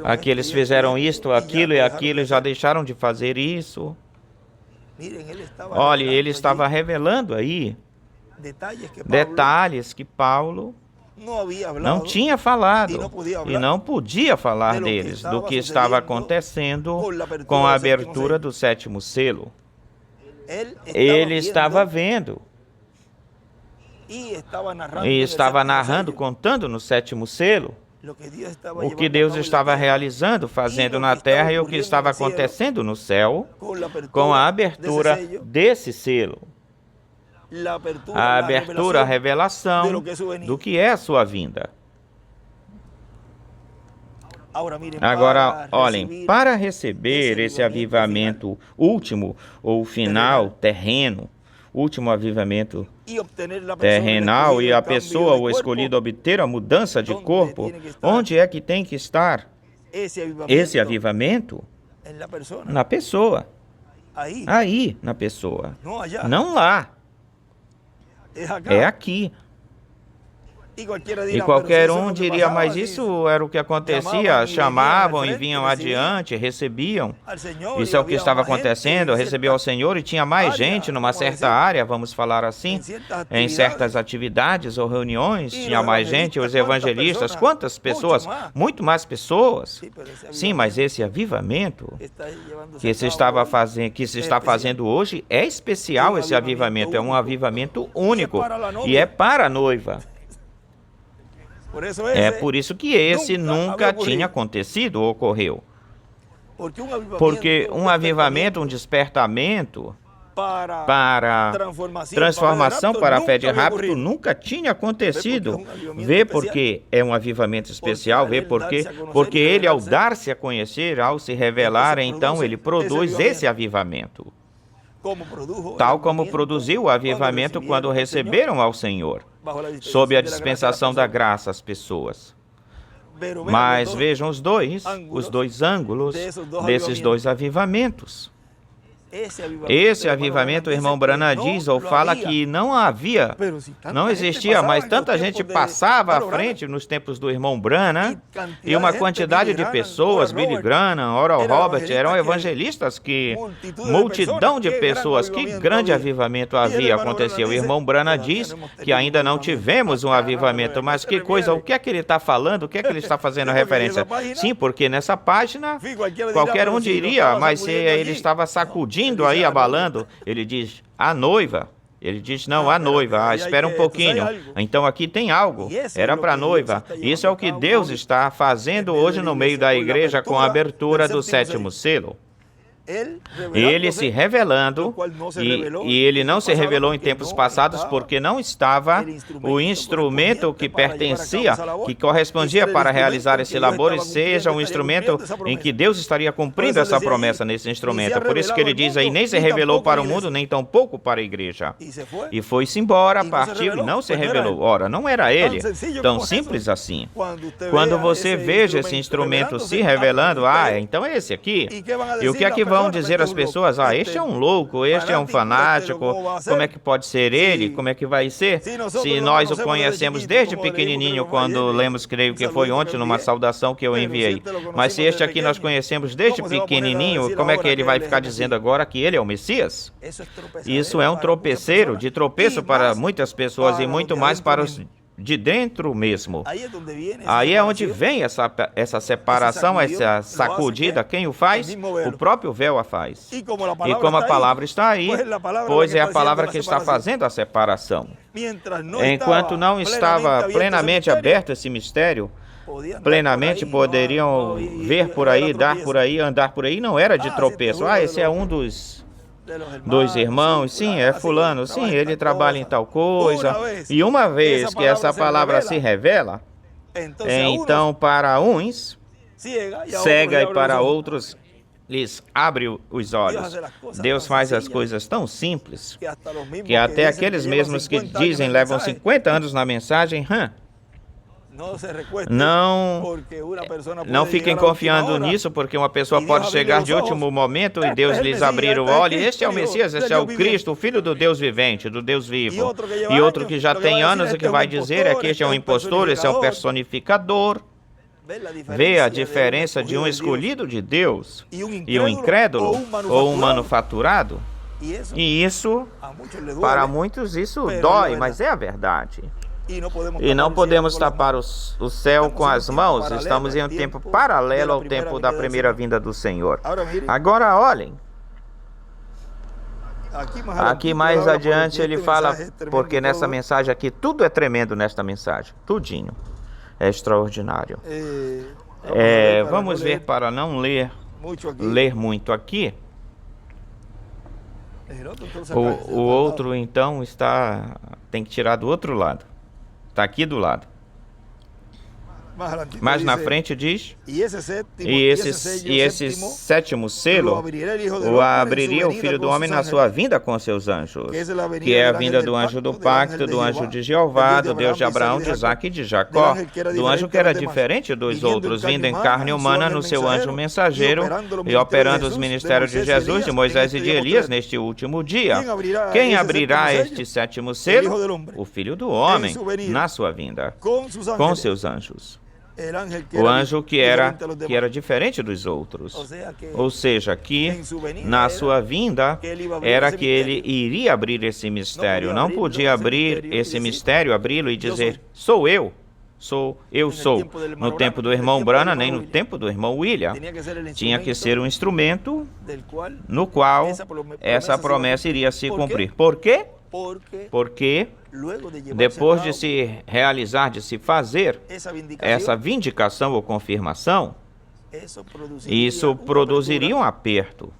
aqueles fizeram isto, aquilo e aquilo, já deixaram de fazer isso. Olha, ele estava revelando aí detalhes que Paulo não tinha falado e não podia falar deles, do que estava acontecendo com a abertura do sétimo selo. Ele estava vendo e estava narrando, contando no sétimo selo, o que Deus estava realizando, fazendo na terra e o que estava acontecendo no céu com a abertura desse selo. A abertura, a revelação do que é a sua vinda. Agora, olhem, para receber esse avivamento último ou final terreno, último avivamento terrenal e a pessoa, o escolhido, obter a mudança de corpo, onde é que tem que estar esse avivamento? Na pessoa. Aí, na pessoa. Não lá. É aqui. E qualquer um diria, mas isso era o que acontecia, chamavam e vinham adiante, recebiam. Isso é o que estava acontecendo, recebeu ao Senhor e tinha mais gente numa certa área, vamos falar assim, em certas atividades ou reuniões, tinha mais gente, os evangelistas, quantas pessoas? Muito mais pessoas. Sim, mas esse avivamento que se está fazendo hoje é especial, esse avivamento, é um avivamento único e é para a noiva. É por isso que esse nunca tinha acontecido ou ocorreu. Porque um avivamento, um despertamento para transformação para a fé de rapto nunca tinha acontecido. Vê porque é um avivamento especial, vê porque ele, ao dar-se a conhecer, ao se revelar, então ele produz esse avivamento. Tal como produziu o avivamento quando receberam ao Senhor, sob a dispensação da graça às pessoas. Mas vejam os dois ângulos desses dois avivamentos. Esse avivamento, o irmão Branham diz ou fala que não existia, mas tanta gente passava à frente nos tempos do irmão Branham e uma quantidade de pessoas, Billy Graham, Oral Roberts, eram evangelistas multidão de pessoas, que grande avivamento aconteceu. O irmão Branham diz que ainda não tivemos um avivamento, mas que coisa, o que é que ele está falando, o que é que ele está fazendo referência? Sim, porque nessa página, qualquer um diria, mas ele estava sacudindo aí, abalando, ele diz, a noiva. Ele diz, não, a noiva, espera um pouquinho. Então aqui tem algo, era para a noiva. Isso é o que Deus está fazendo hoje no meio da igreja com a abertura do 7º selo. Ele se revelando, e ele não se revelou em tempos passados porque não estava o instrumento que pertencia, que correspondia para realizar esse labor, seja um instrumento em que Deus estaria cumprindo essa promessa nesse instrumento. Por isso que ele diz aí, nem se revelou para o mundo, nem tampouco para a igreja. E foi-se embora, partiu e não se revelou. Ora, não era ele, tão simples assim. Quando você veja esse instrumento se revelando, então é esse aqui. E o que é que vão dizer as pessoas? Este é um louco, este é um fanático, como é que pode ser ele? Como é que vai ser? Se nós o conhecemos desde pequenininho, quando lemos, creio que foi ontem, numa saudação que eu enviei. Mas se este aqui nós conhecemos desde pequenininho, como é que ele vai ficar dizendo agora que ele é o Messias? Isso é um tropeço para muitas pessoas e muito mais para os de dentro mesmo. Aí é onde vem essa separação, essa sacudida. Quem o faz? O próprio véu a faz. E como a palavra está aí, pois é a palavra que está fazendo a separação. Enquanto não estava plenamente aberto esse mistério, plenamente poderiam ver por aí, dar por aí, andar por aí, não era de tropeço. Esse é um dos irmãos, sim, é fulano, sim, ele trabalha em tal coisa. E uma vez que essa palavra se revela, então para uns cega e para outros lhes abre os olhos. Deus faz as coisas tão simples que até aqueles mesmos que dizem levam 50 anos na mensagem, não fiquem confiando nisso, porque uma pessoa pode chegar de último momento e Deus lhes abrir o olho. Este é o Messias, este é o Cristo, o Filho do Deus vivente, do Deus vivo. E outro que já tem anos e que vai dizer que este é um impostor, este é um personificador. Vê a diferença de um escolhido de Deus e um incrédulo ou um manufaturado? E isso, para muitos, isso dói, mas é a verdade. E não podemos tapar o céu com as mãos. Estamos em um tempo paralelo ao tempo da primeira vinda do Senhor. Agora, olhem. Aqui mais adiante ele fala, porque nessa mensagem aqui, tudo é tremendo nesta mensagem. Tudinho. É extraordinário. Vamos ver para não ler muito aqui. O outro então tem que tirar do outro lado. Está aqui do lado. Mas na frente diz, e esse sétimo selo o abriria o Filho do Homem na sua vinda com seus anjos, que é a vinda do anjo do pacto, do anjo de Jeová, do Deus de Abraão, de Isaque e de Jacó, do anjo que era diferente dos outros, vindo em carne humana no seu anjo mensageiro e operando os ministérios de Jesus, de Moisés e de Elias neste último dia. Quem abrirá este sétimo selo? O Filho do Homem, na sua vinda, com seus anjos. O anjo que era diferente dos outros. Ou seja, que na sua vinda era que ele iria abrir esse mistério. Não podia abrir esse mistério, abri-lo e dizer, sou eu. Eu sou. No tempo do irmão Branham, nem no tempo do irmão William. Tinha que ser um instrumento no qual essa promessa iria se cumprir. Por quê? Porque depois de se realizar, de se fazer essa vindicação ou confirmação, isso produziria um aperto.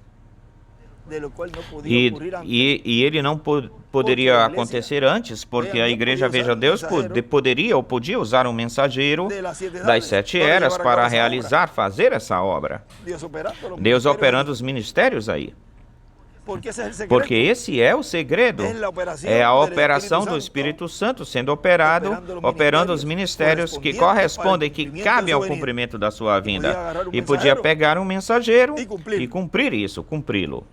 E ele não poderia acontecer antes, porque a igreja, veja Deus, poderia ou podia usar um mensageiro das 7 eras para realizar, fazer essa obra. Deus operando os ministérios aí. Porque esse é o segredo. É a operação do Espírito Santo sendo operando os ministérios que correspondem, que cabem ao cumprimento da sua vinda. E podia pegar um mensageiro e cumprir isso, cumpri-lo.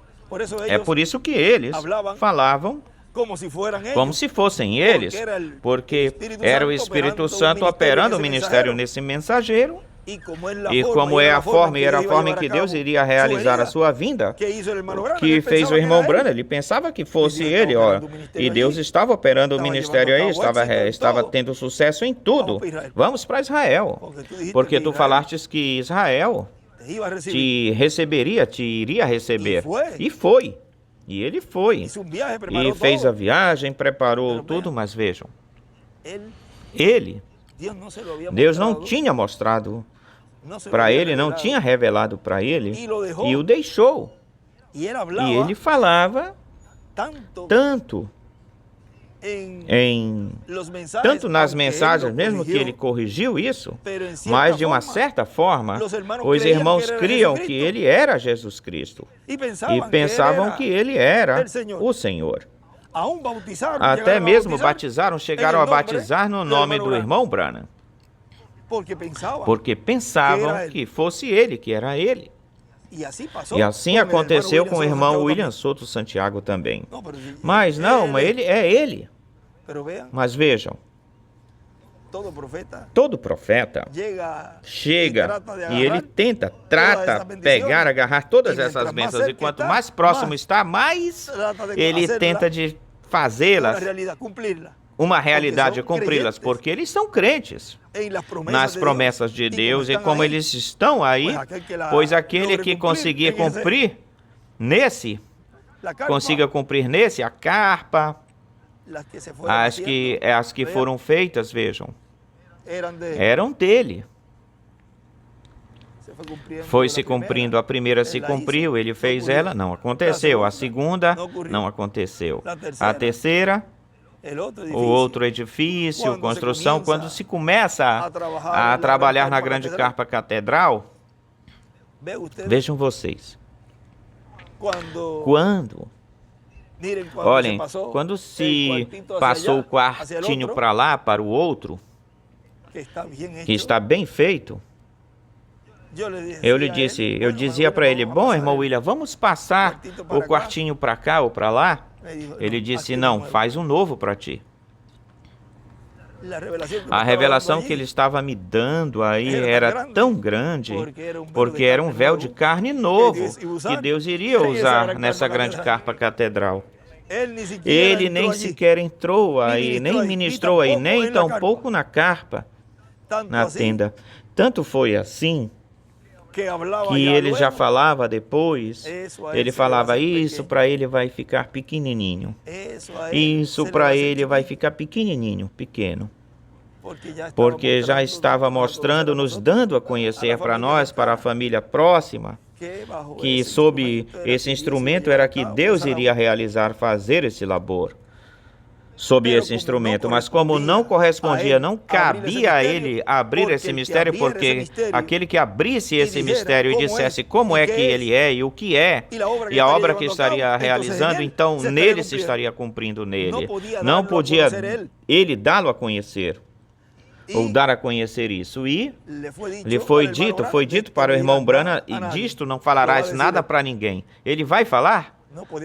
É por isso que eles falavam como se fossem eles, porque era o Espírito Santo operando o ministério nesse mensageiro. E como é a forma, e era a forma em que Deus iria realizar a sua vinda, que fez o irmão Branham, ele pensava que fosse ele, e Deus estava operando o ministério aí, estava tendo sucesso em tudo. Vamos para Israel, porque tu falastes que Israel te iria receber, e foi. E ele foi, e fez a viagem, preparou tudo, mas vejam, Deus não tinha mostrado para ele, não tinha revelado para ele, e o deixou. E ele falava tanto nas mensagens, mesmo que ele corrigiu isso, mas de uma certa forma, os irmãos criam que ele era Jesus Cristo e pensavam que ele era o Senhor. Até mesmo chegaram a batizar no nome do irmão Branham, porque pensavam que fosse ele, que era ele. E assim aconteceu com o irmão William Souto Santiago também. Mas não, ele é ele. Mas vejam, todo profeta chega e ele trata, pegar, agarrar todas essas bênçãos, e quanto mais próximo está, mais ele tenta de fazê-las uma realidade, cumpri-las, porque eles são crentes nas promessas de Deus, e como eles estão aí, pois aquele que conseguir cumprir consiga cumprir nesse, a carpa, as que foram feitas, vejam, eram dele. Foi se cumprindo, a primeira se cumpriu, ele fez ela, não aconteceu. A segunda, não aconteceu. A terceira, o outro edifício, construção, quando se começa a trabalhar na grande carpa catedral, vejam vocês, olhem, quando se passou o quartinho para lá, para o outro, que está bem feito, eu dizia para ele, bom, irmão William, vamos passar o quartinho para cá ou para lá? Ele disse, não, faz um novo para ti. A revelação que ele estava me dando aí era tão grande, porque era um véu de carne novo que Deus iria usar nessa grande carpa catedral. Ele nem sequer entrou aí, nem ministrou aí, nem tampouco na carpa, na tenda. Tanto foi assim que ele já falava depois, ele falava, isso para ele vai ficar pequenininho. Isso para ele vai ficar pequenininho, pequeno. porque já estava mostrando, nos dando a conhecer para nós, para a família próxima, que sob esse instrumento era que Deus iria realizar, fazer esse labor. Sob esse instrumento, mas como não correspondia, não cabia a ele abrir esse mistério, porque aquele que abrisse esse mistério e dissesse como é que ele é e o que é, e a obra que estaria realizando, então nele se estaria cumprindo nele. Não podia ele dá-lo a conhecer, ou dar a conhecer isso. E lhe foi dito para o irmão Branham, e disto não falarás nada para ninguém. Ele vai falar?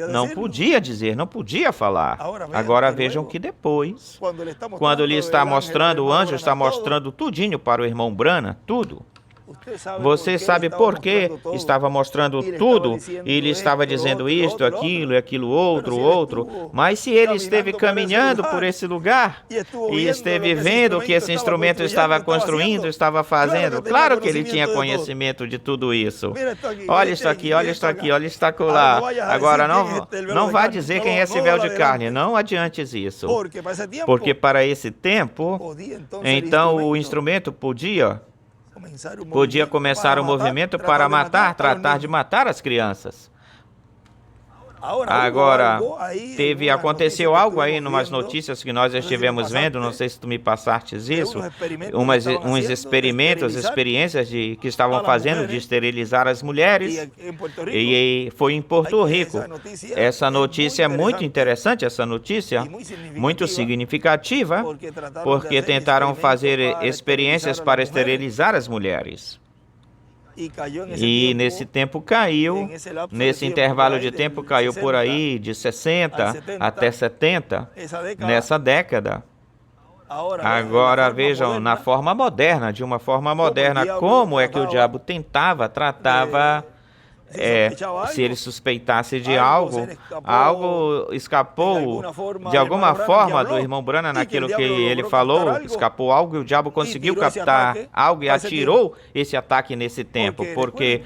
Não podia dizer, não podia falar. Agora vejam que depois, quando ele está mostrando, o anjo está mostrando tudinho para o irmão Branham, tudo. Você sabe por que estava mostrando tudo e ele estava dizendo isto, aquilo, outro. Mas se ele esteve caminhando por esse lugar e esteve vendo o que esse instrumento estava construindo, estava fazendo, claro que ele tinha conhecimento de tudo isso. Olha isto aqui, olha isto aqui, olha isto acolá. Agora não vá dizer quem é esse véu de carne, não adiantes isso. Porque para esse tempo, então o instrumento podia começar o movimento para matar, tratar de matar as crianças. Agora, aconteceu algo aí numas notícias que nós estivemos vendo, não sei se tu me passastes isso, uns experiências que estavam fazendo de esterilizar as mulheres, e foi em Porto Rico. Essa notícia é muito interessante, muito significativa, porque tentaram fazer experiências para esterilizar as mulheres. E nesse tempo caiu, nesse intervalo de tempo caiu por aí de 60 até 70, nessa década. Agora vejam, de uma forma moderna, como é que o diabo tratava, se ele suspeitasse de algo escapou de alguma forma do irmão Branham naquilo que ele falou, escapou algo e o diabo conseguiu captar algo e atirou esse ataque nesse tempo, porque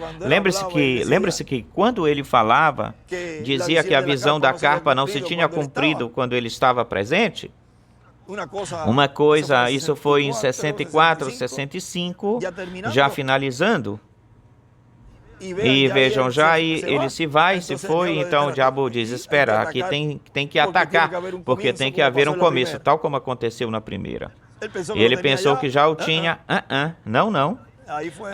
lembre-se que quando ele falava, dizia que a visão da carpa não se tinha cumprido quando ele estava presente. Uma coisa, isso foi em 64, 65, já finalizando. E vejam, ele se foi, então o diabo diz, espera, aqui tem que atacar, porque tem que haver um começo, tal como aconteceu na primeira. E ele pensou que já o tinha, não.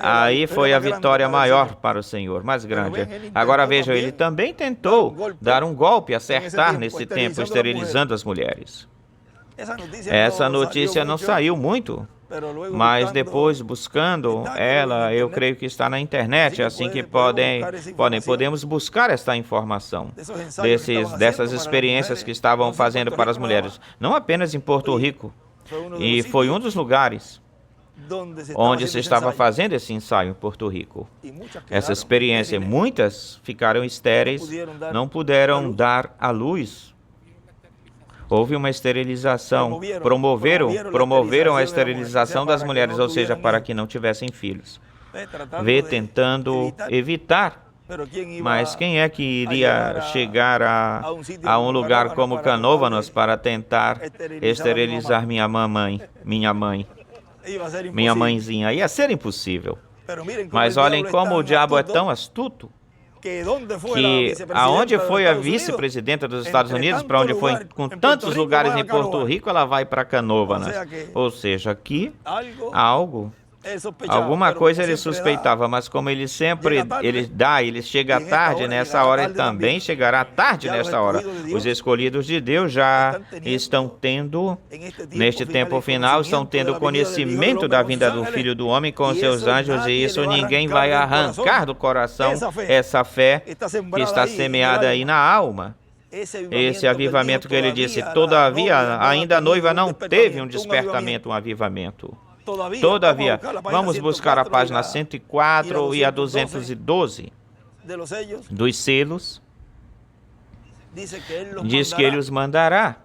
Aí foi a vitória maior para o Senhor, mais grande. Agora vejam, ele também tentou dar um golpe, acertar nesse tempo, esterilizando as mulheres. Essa notícia não saiu muito, mas depois buscando ela, eu creio que está na internet, assim que podemos buscar esta informação dessas experiências que estavam fazendo para as mulheres, não apenas em Porto Rico, e foi um dos lugares onde se estava fazendo esse ensaio em Porto Rico. Essa experiência, muitas ficaram estéreis, não puderam dar à luz. Houve uma esterilização, promoveram a esterilização das mulheres, ou seja, para que não tivessem filhos. Tentando evitar. Mas quem é que iria chegar a um lugar como Canóvanos para tentar esterilizar minha mãezinha? Ia ser impossível. Mas olhem como o diabo é tão astuto, que aonde foi a vice-presidenta dos Estados Unidos, para onde foi com tantos lugares em Porto Rico, ela vai para Canóvanas. Ou seja, aqui alguma coisa ele suspeitava, mas como ele chega tarde nessa hora, ele também chegará tarde nesta hora. Os escolhidos de Deus já estão tendo, neste tempo final, estão tendo conhecimento da vinda do Filho do Homem com seus anjos, e isso ninguém vai arrancar do coração, essa fé que está semeada aí na alma. Esse avivamento que ele disse, todavia, ainda a noiva não teve um despertamento, um avivamento. Todavia, vamos buscar a página 104 e a 212 dos selos. Diz que ele os mandará.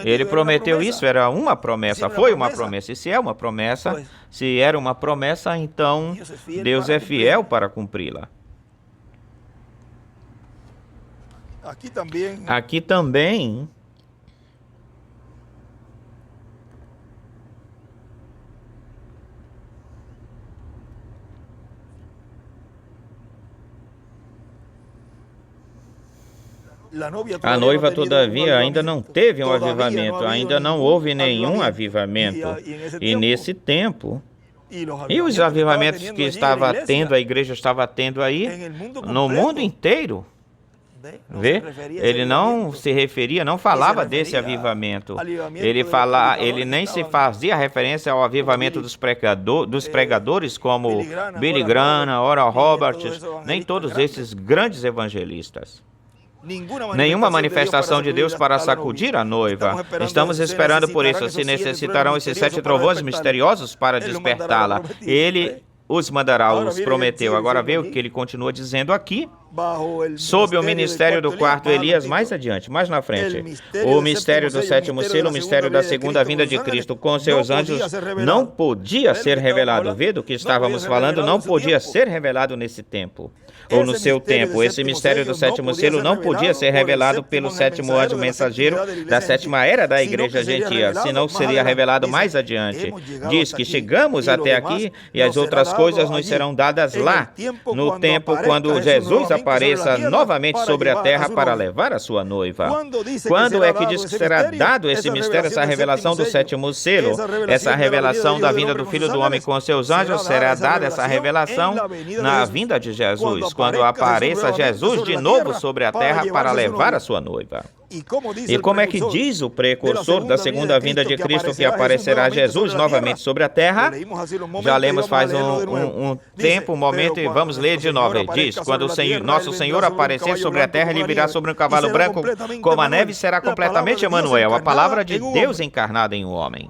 Ele prometeu isso, era uma promessa, foi uma promessa. E se é uma promessa, se era uma promessa, então Deus é fiel para cumpri-la. Aqui também A noiva, todavia, ainda não teve um avivamento, ainda não houve nenhum avivamento. E nesse tempo, e os avivamentos que estava tendo, a igreja estava tendo aí, no mundo inteiro, vê? Ele não se referia, não falava desse avivamento. Ele nem se fazia referência ao avivamento dos pregadores como Billy Graham, Oral Roberts, nem todos esses grandes evangelistas. Nenhuma manifestação de Deus para sacudir a noiva. Estamos esperando por isso. Se necessitarão esses 7 trovões misteriosos para despertá-la. Ele os mandará, os prometeu. Agora vê o que ele continua dizendo aqui. Sob o ministério do quarto Elias, mais adiante, mais na frente. O mistério do 7º selo, o mistério da segunda vinda de Cristo com seus anjos, não podia ser revelado. Vê do que estávamos falando, não podia ser revelado nesse tempo. Ou no seu tempo. Esse mistério do 7º selo não podia ser revelado pelo 7º anjo mensageiro da 7ª era da igreja gentia, senão seria revelado mais adiante. Diz que chegamos até aqui e as outras coisas nos serão dadas lá, no tempo quando Jesus apareça novamente sobre a terra para levar a sua noiva. Quando é que diz que será dado esse mistério, essa revelação do 7º selo, essa revelação da vinda do Filho do Homem com seus anjos? Será dada essa revelação na vinda de Jesus, quando apareça Jesus de novo sobre a terra para levar a sua noiva. E como é que diz o precursor da segunda vinda de Cristo que aparecerá Jesus novamente sobre a terra? Já lemos faz um tempo, um momento, e vamos ler de novo. Ele diz, quando nosso Senhor aparecer sobre a terra, ele virá sobre um cavalo branco como a neve, será completamente Emanuel, a palavra de Deus encarnada em um homem.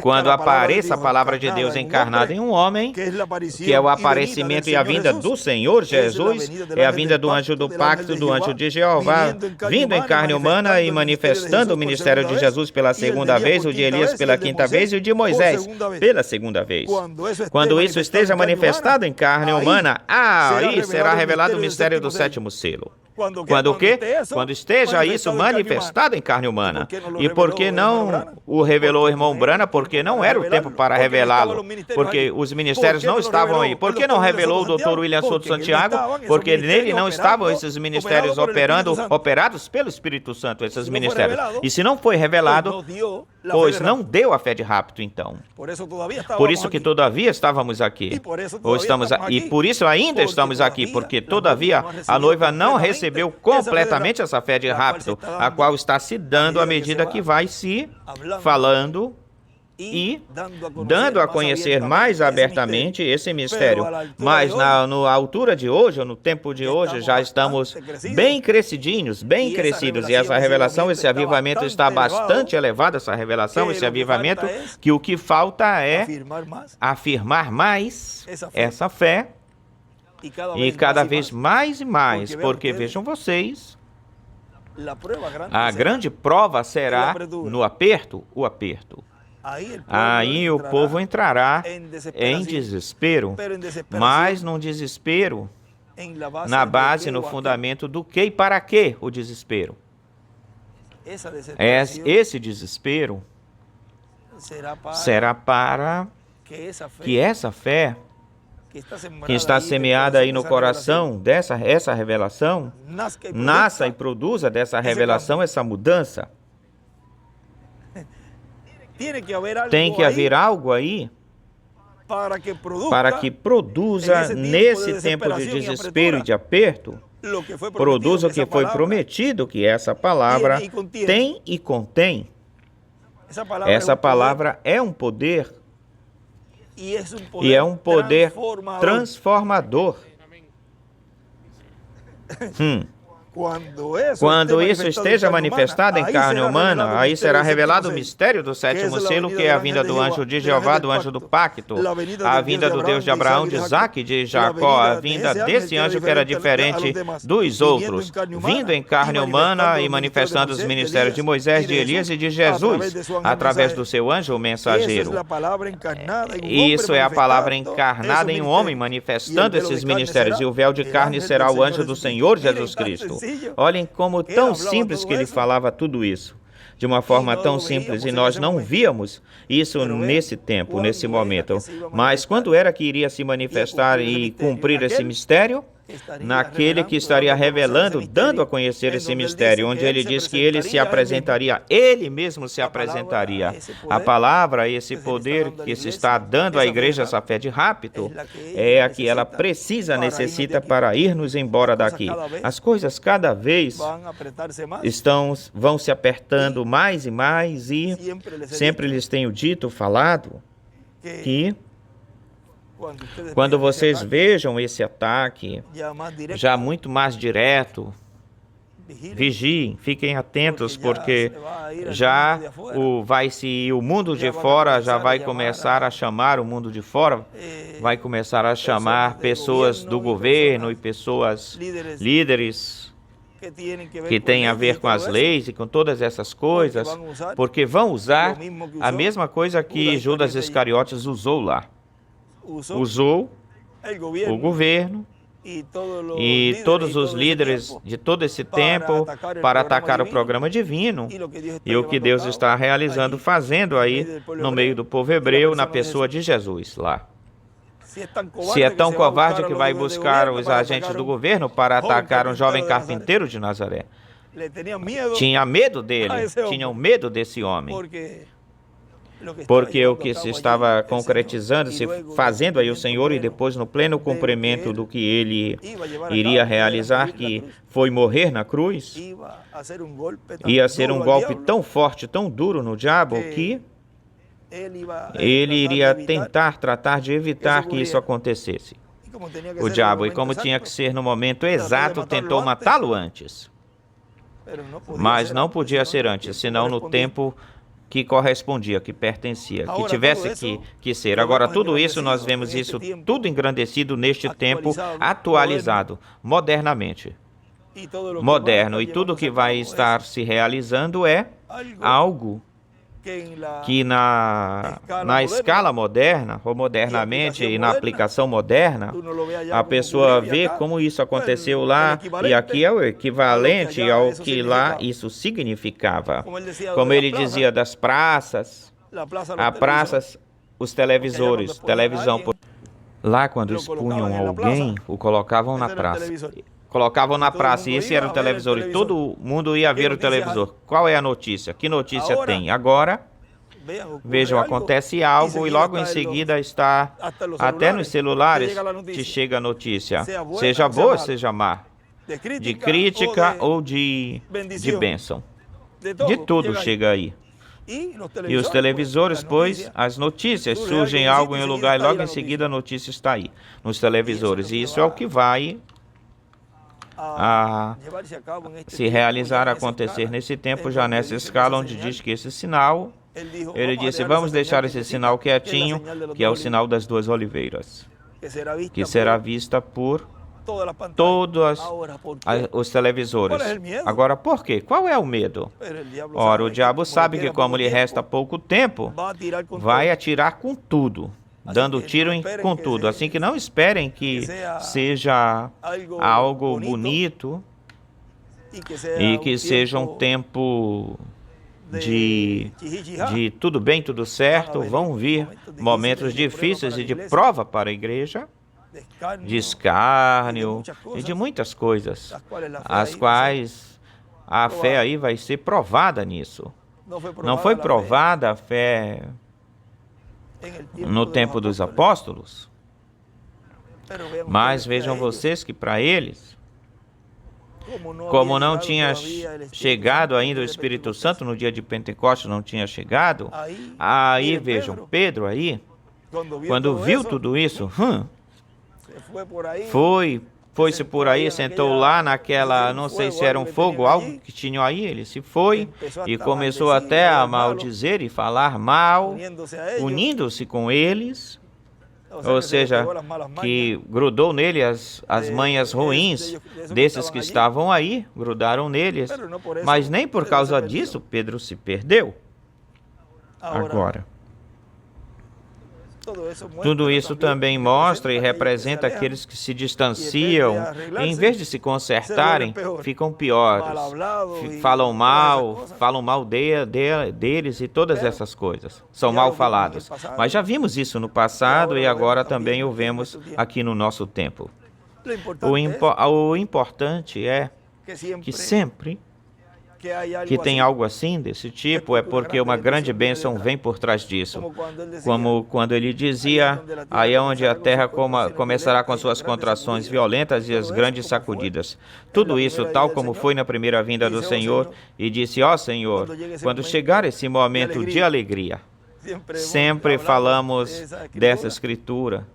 Quando apareça a palavra de Deus encarnada em um homem, que é o aparecimento e a vinda do Senhor Jesus, é a vinda do anjo do pacto, do anjo de Jeová, vindo em carne humana e manifestando o ministério de Jesus pela segunda vez, o de Elias pela quinta vez e o de Moisés pela segunda vez. Quando isso esteja manifestado em carne humana, aí será revelado o mistério do 7º selo. Quando o quê? Quando esteja isso manifestado em carne humana. E por que não o revelou o irmão Brana? Porque não era o tempo para revelá-lo. Porque os ministérios não estavam aí. Por que não revelou o Dr. William Souto Santiago? Porque nele não estavam esses ministérios operados pelo Espírito Santo, esses ministérios. E se não foi revelado, pois não deu a fé de rapto, então. Por isso que todavia estávamos aqui. E por isso ainda estamos aqui, porque todavia a noiva não recebeu completamente essa fé de rapto, a qual está se dando à medida que vai se falando e dando a conhecer mais abertamente esse mistério. Mas na altura de hoje, ou no tempo de hoje, já estamos bem crescidinhos, bem crescidos, e essa revelação, esse avivamento está bastante elevado, essa revelação, esse avivamento, que o que falta é afirmar mais essa fé, e cada vez mais e mais, porque vejam vocês, a grande prova será no aperto, o aperto. Aí o povo entrará em desespero, mas num desespero na base, no fundamento do que e para que o desespero. Esse desespero será para que essa fé que está semeada aí no coração essa revelação, nasça e produza dessa revelação essa mudança. Tem que haver algo aí para que produza nesse tempo de desespero e de aperto, produza o que foi prometido, que essa palavra tem e contém. Essa palavra é um poder, e é um poder transformador. Quando isso esteja manifestado em carne humana, aí será revelado o mistério do 7º selo, que é a vinda do anjo de Jeová, do anjo do pacto, a vinda do Deus de Abraão, de Isaac e de Jacó, a vinda desse anjo que era diferente dos outros, vindo em carne humana e manifestando os ministérios de Moisés, de Elias e de Jesus, através do seu anjo mensageiro. Isso é a palavra encarnada em um homem, manifestando esses ministérios, e o véu de carne será o anjo do Senhor Jesus Cristo. Olhem como tão simples que ele falava tudo isso, de uma forma tão simples, e nós não víamos isso nesse tempo, nesse momento. Mas quando era que iria se manifestar e cumprir esse mistério? naquele que estaria revelando, dando a conhecer esse mistério, onde ele diz que ele se apresentaria, ele mesmo se apresentaria. A palavra, esse poder que se está dando à igreja, essa fé de rapto, é a que ela precisa, necessita para irmos embora daqui. As coisas cada vez vão se apertando mais e mais, e sempre lhes tenho dito, falado, que quando vocês vejam esse ataque já muito mais direto, vigiem, fiquem atentos, porque já o mundo de fora já vai começar a chamar o mundo de fora, vai começar a chamar pessoas do governo e pessoas líderes que têm a ver com as leis e com todas essas coisas, porque vão usar a mesma coisa que Judas Iscariotes usou lá. Usou o governo e todos os líderes de todo esse tempo para atacar o programa divino, e o que Deus está realizando, fazendo aí no meio do povo hebreu, na pessoa de Jesus lá. Se é tão covarde que vai buscar os agentes do governo para atacar um jovem carpinteiro de Nazaré. Tinha medo dele, tinham medo desse homem. Porque o que se estava concretizando, se fazendo aí o Senhor, e depois no pleno cumprimento do que ele iria realizar, que foi morrer na cruz, ia ser um golpe tão forte, tão duro no diabo, que ele iria tratar de evitar que isso acontecesse. O diabo, e como tinha que ser no momento exato, tentou matá-lo antes. Mas não podia ser antes, senão no tempo que correspondia, que pertencia, que tivesse que ser. Agora, tudo isso, nós vemos isso tudo engrandecido neste tempo, atualizado, modernamente. Moderno. E tudo que vai estar se realizando é algo que na escala moderna, ou modernamente, e na aplicação moderna, a pessoa vê como isso aconteceu lá, e aqui é o equivalente ao que lá isso significava. Como ele dizia das praças, os televisores, televisão. Lá, quando expunham alguém, o colocavam na praça. E esse era o televisor, e todo mundo ia ver o televisor. Qual é a notícia? Que notícia tem? Agora, vejam, acontece algo e logo em seguida está, até nos celulares, te chega a notícia. Seja boa, seja má. De crítica ou de bênção. De tudo chega aí. E os televisores, pois, as notícias, surgem algo em um lugar e logo em seguida a notícia está aí, nos televisores. E isso é o que vai a se realizar, acontecer nesse tempo, já nessa escala, onde diz que esse sinal, ele disse, vamos deixar esse sinal quietinho, que é o sinal das duas oliveiras, que será vista por todos os televisores. Agora, por quê? Qual é o medo? Ora, o diabo sabe que como lhe resta pouco tempo, vai atirar com tudo, dando tiro com tudo. Assim que não esperem que seja algo bonito e que seja um tempo de tudo bem, tudo certo. Vão vir momentos difíceis e de prova para a igreja, de escárnio e de muitas coisas, as quais a fé aí vai ser provada nisso. Não foi provada a fé no tempo dos apóstolos, mas vejam vocês que para eles, como não tinha chegado ainda o Espírito Santo no dia de Pentecostes, não tinha chegado, aí vejam, Pedro aí, quando viu tudo isso, foi-se por aí, sentou lá naquela, não sei se era um fogo, algo que tinham aí, ele se foi e começou até a maldizer e falar mal, unindo-se com eles, ou seja, que grudou nele as manhas ruins desses que estavam aí, grudaram neles, mas nem por causa disso Pedro se perdeu. Agora, tudo isso também mostra e representa aqueles que se distanciam, e em vez de se consertarem, ficam piores, falam mal deles e todas essas coisas, são mal falados. Mas já vimos isso no passado e agora também o vemos aqui no nosso tempo. O importante é que sempre que tem algo assim, desse tipo, é porque uma grande bênção vem por trás disso. Como quando ele dizia, aí é onde a terra começará com suas contrações violentas e as grandes sacudidas. Tudo isso, tal como foi na primeira vinda do Senhor, e disse, ó Senhor, quando chegar esse momento de alegria, sempre falamos dessa escritura,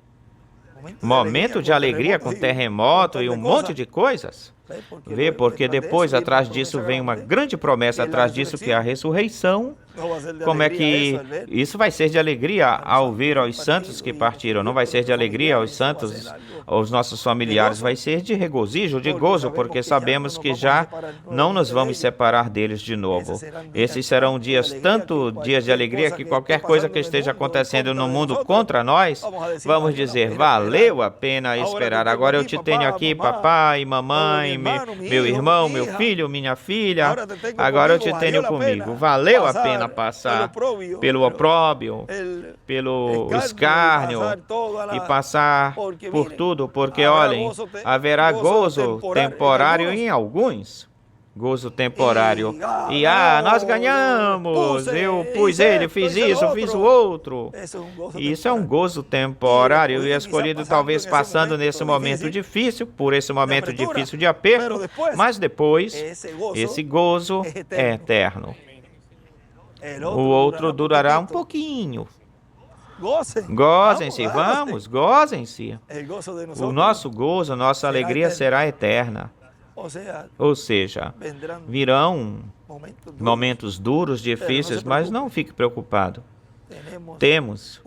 momento de alegria com terremoto e um monte de coisas. Vê, porque depois, atrás disso, vem uma grande promessa, atrás disso, que é a ressurreição. Como é que isso vai ser de alegria ao ver aos santos que partiram? Não vai ser de alegria aos santos, aos nossos familiares, vai ser de regozijo, de gozo, porque sabemos que já não nos vamos separar deles de novo. Esses serão dias, tanto dias de alegria, que qualquer coisa que esteja acontecendo no mundo contra nós, vamos dizer, valeu a pena esperar. Agora eu te tenho aqui, papai, mamãe, meu irmão, meu filho, minha filha, agora eu te tenho comigo. Valeu a pena passar pelo opróbrio, pelo escárnio e passar por tudo, porque, olhem, haverá gozo temporário em alguns. Gozo temporário. E, nós ganhamos, eu pus ele, fiz isso, fiz o outro. Isso é um gozo temporário e escolhido talvez passando nesse momento difícil, por esse momento difícil de aperto, mas depois, esse gozo é eterno. O outro durará um pouquinho. Gozem-se, vamos, gozem-se. O nosso gozo, nossa alegria será eterna. Ou seja, virão momentos duros, difíceis, mas não fique preocupado. Temos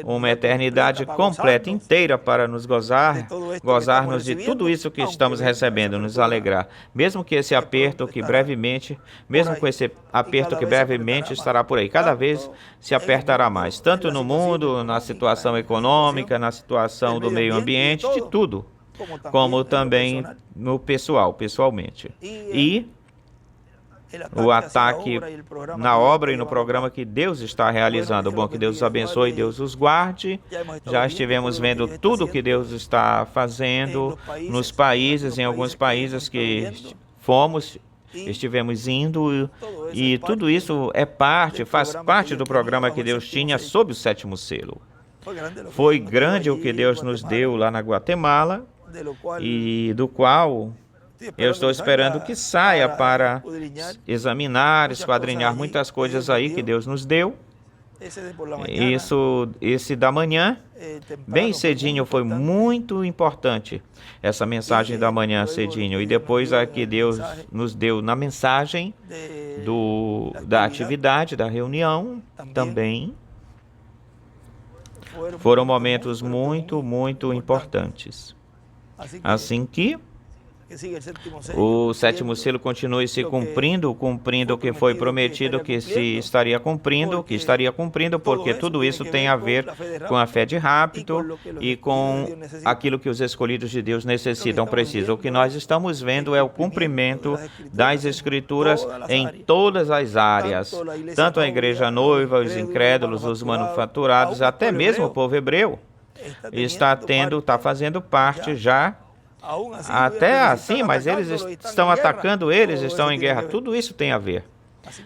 uma eternidade completa, inteira para nos gozarmos de tudo isso que estamos recebendo, nos alegrar. Mesmo com esse aperto que brevemente estará por aí, cada vez se apertará mais, tanto no mundo, na situação econômica, na situação do meio ambiente, de tudo, como também no pessoalmente. E o ataque na obra e no programa que Deus está realizando. Bom, que Deus os abençoe, Deus os guarde. Já estivemos vendo tudo que Deus está fazendo nos países, em alguns países que estivemos indo, e tudo isso faz parte do programa que Deus tinha sob o sétimo selo. Foi grande o que Deus nos deu lá na Guatemala, e do qual eu estou esperando que saia para examinar, esquadrinhar muitas coisas aí que Deus nos deu. Esse da manhã, bem cedinho, foi muito importante, essa mensagem da manhã cedinho. E depois a que Deus nos deu na mensagem da atividade, da reunião, também foram momentos muito, muito importantes. Assim que o sétimo selo continue se cumprindo o que foi prometido que estaria cumprindo, porque tudo isso tem a ver com a fé de rápido e com aquilo que os escolhidos de Deus precisam. O que nós estamos vendo é o cumprimento das Escrituras em todas as áreas, tanto a igreja noiva, os incrédulos, os manufaturados, até mesmo o povo hebreu está fazendo parte já. Até assim, mas eles estão atacando, eles estão em guerra. Tudo isso tem a ver.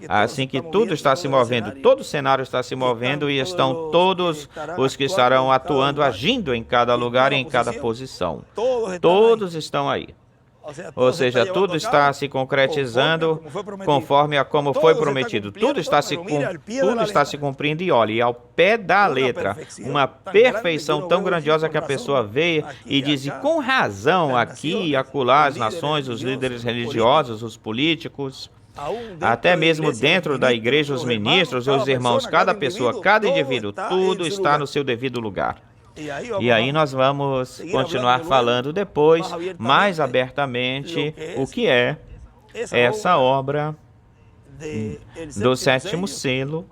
Assim que tudo está se movendo, todo o cenário está se movendo e estão todos os que estarão atuando, agindo em cada lugar e em cada posição. Todos estão aí. Ou seja, tudo está se concretizando conforme a como foi prometido. Tudo está se cumprindo e olhe, ao pé da letra, uma perfeição tão grandiosa que a pessoa vê e diz, e com razão, aqui e acolá as nações, os líderes religiosos, os políticos, até mesmo dentro da igreja, os ministros, os irmãos, cada pessoa, cada indivíduo, tudo está no seu devido lugar. E aí nós vamos continuar falando depois, mais abertamente, o que é essa obra do sétimo selo,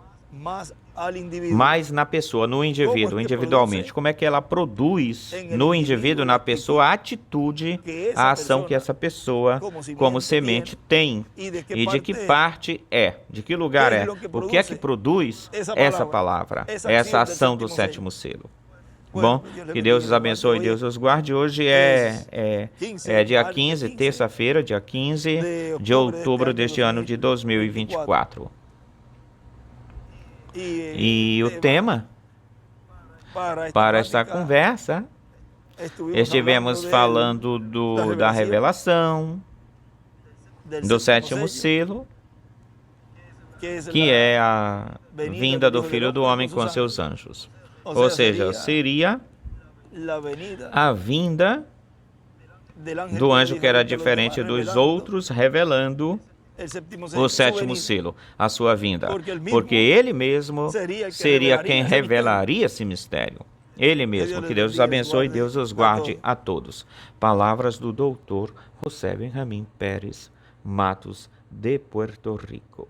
mais na pessoa, no indivíduo, individualmente. Como é que ela produz no indivíduo, na pessoa, a atitude, a ação que essa pessoa, como semente, tem. E de que parte é, de que lugar é. O que é que produz essa palavra, essa ação do sétimo selo. Bom, que Deus os abençoe, Deus os guarde. Hoje é dia 15, terça-feira, dia 15 de outubro deste ano de 2024. E o tema para esta conversa, estivemos falando da revelação, do sétimo selo, que é a vinda do Filho do Homem com seus anjos. Ou seja, seria a vinda do anjo que era diferente dos outros, revelando o sétimo selo, a sua vinda. Porque ele mesmo seria quem revelaria esse mistério. Ele mesmo. Que Deus os abençoe e Deus os guarde a todos. Palavras do doutor José Benjamim Pérez Matos, de Puerto Rico.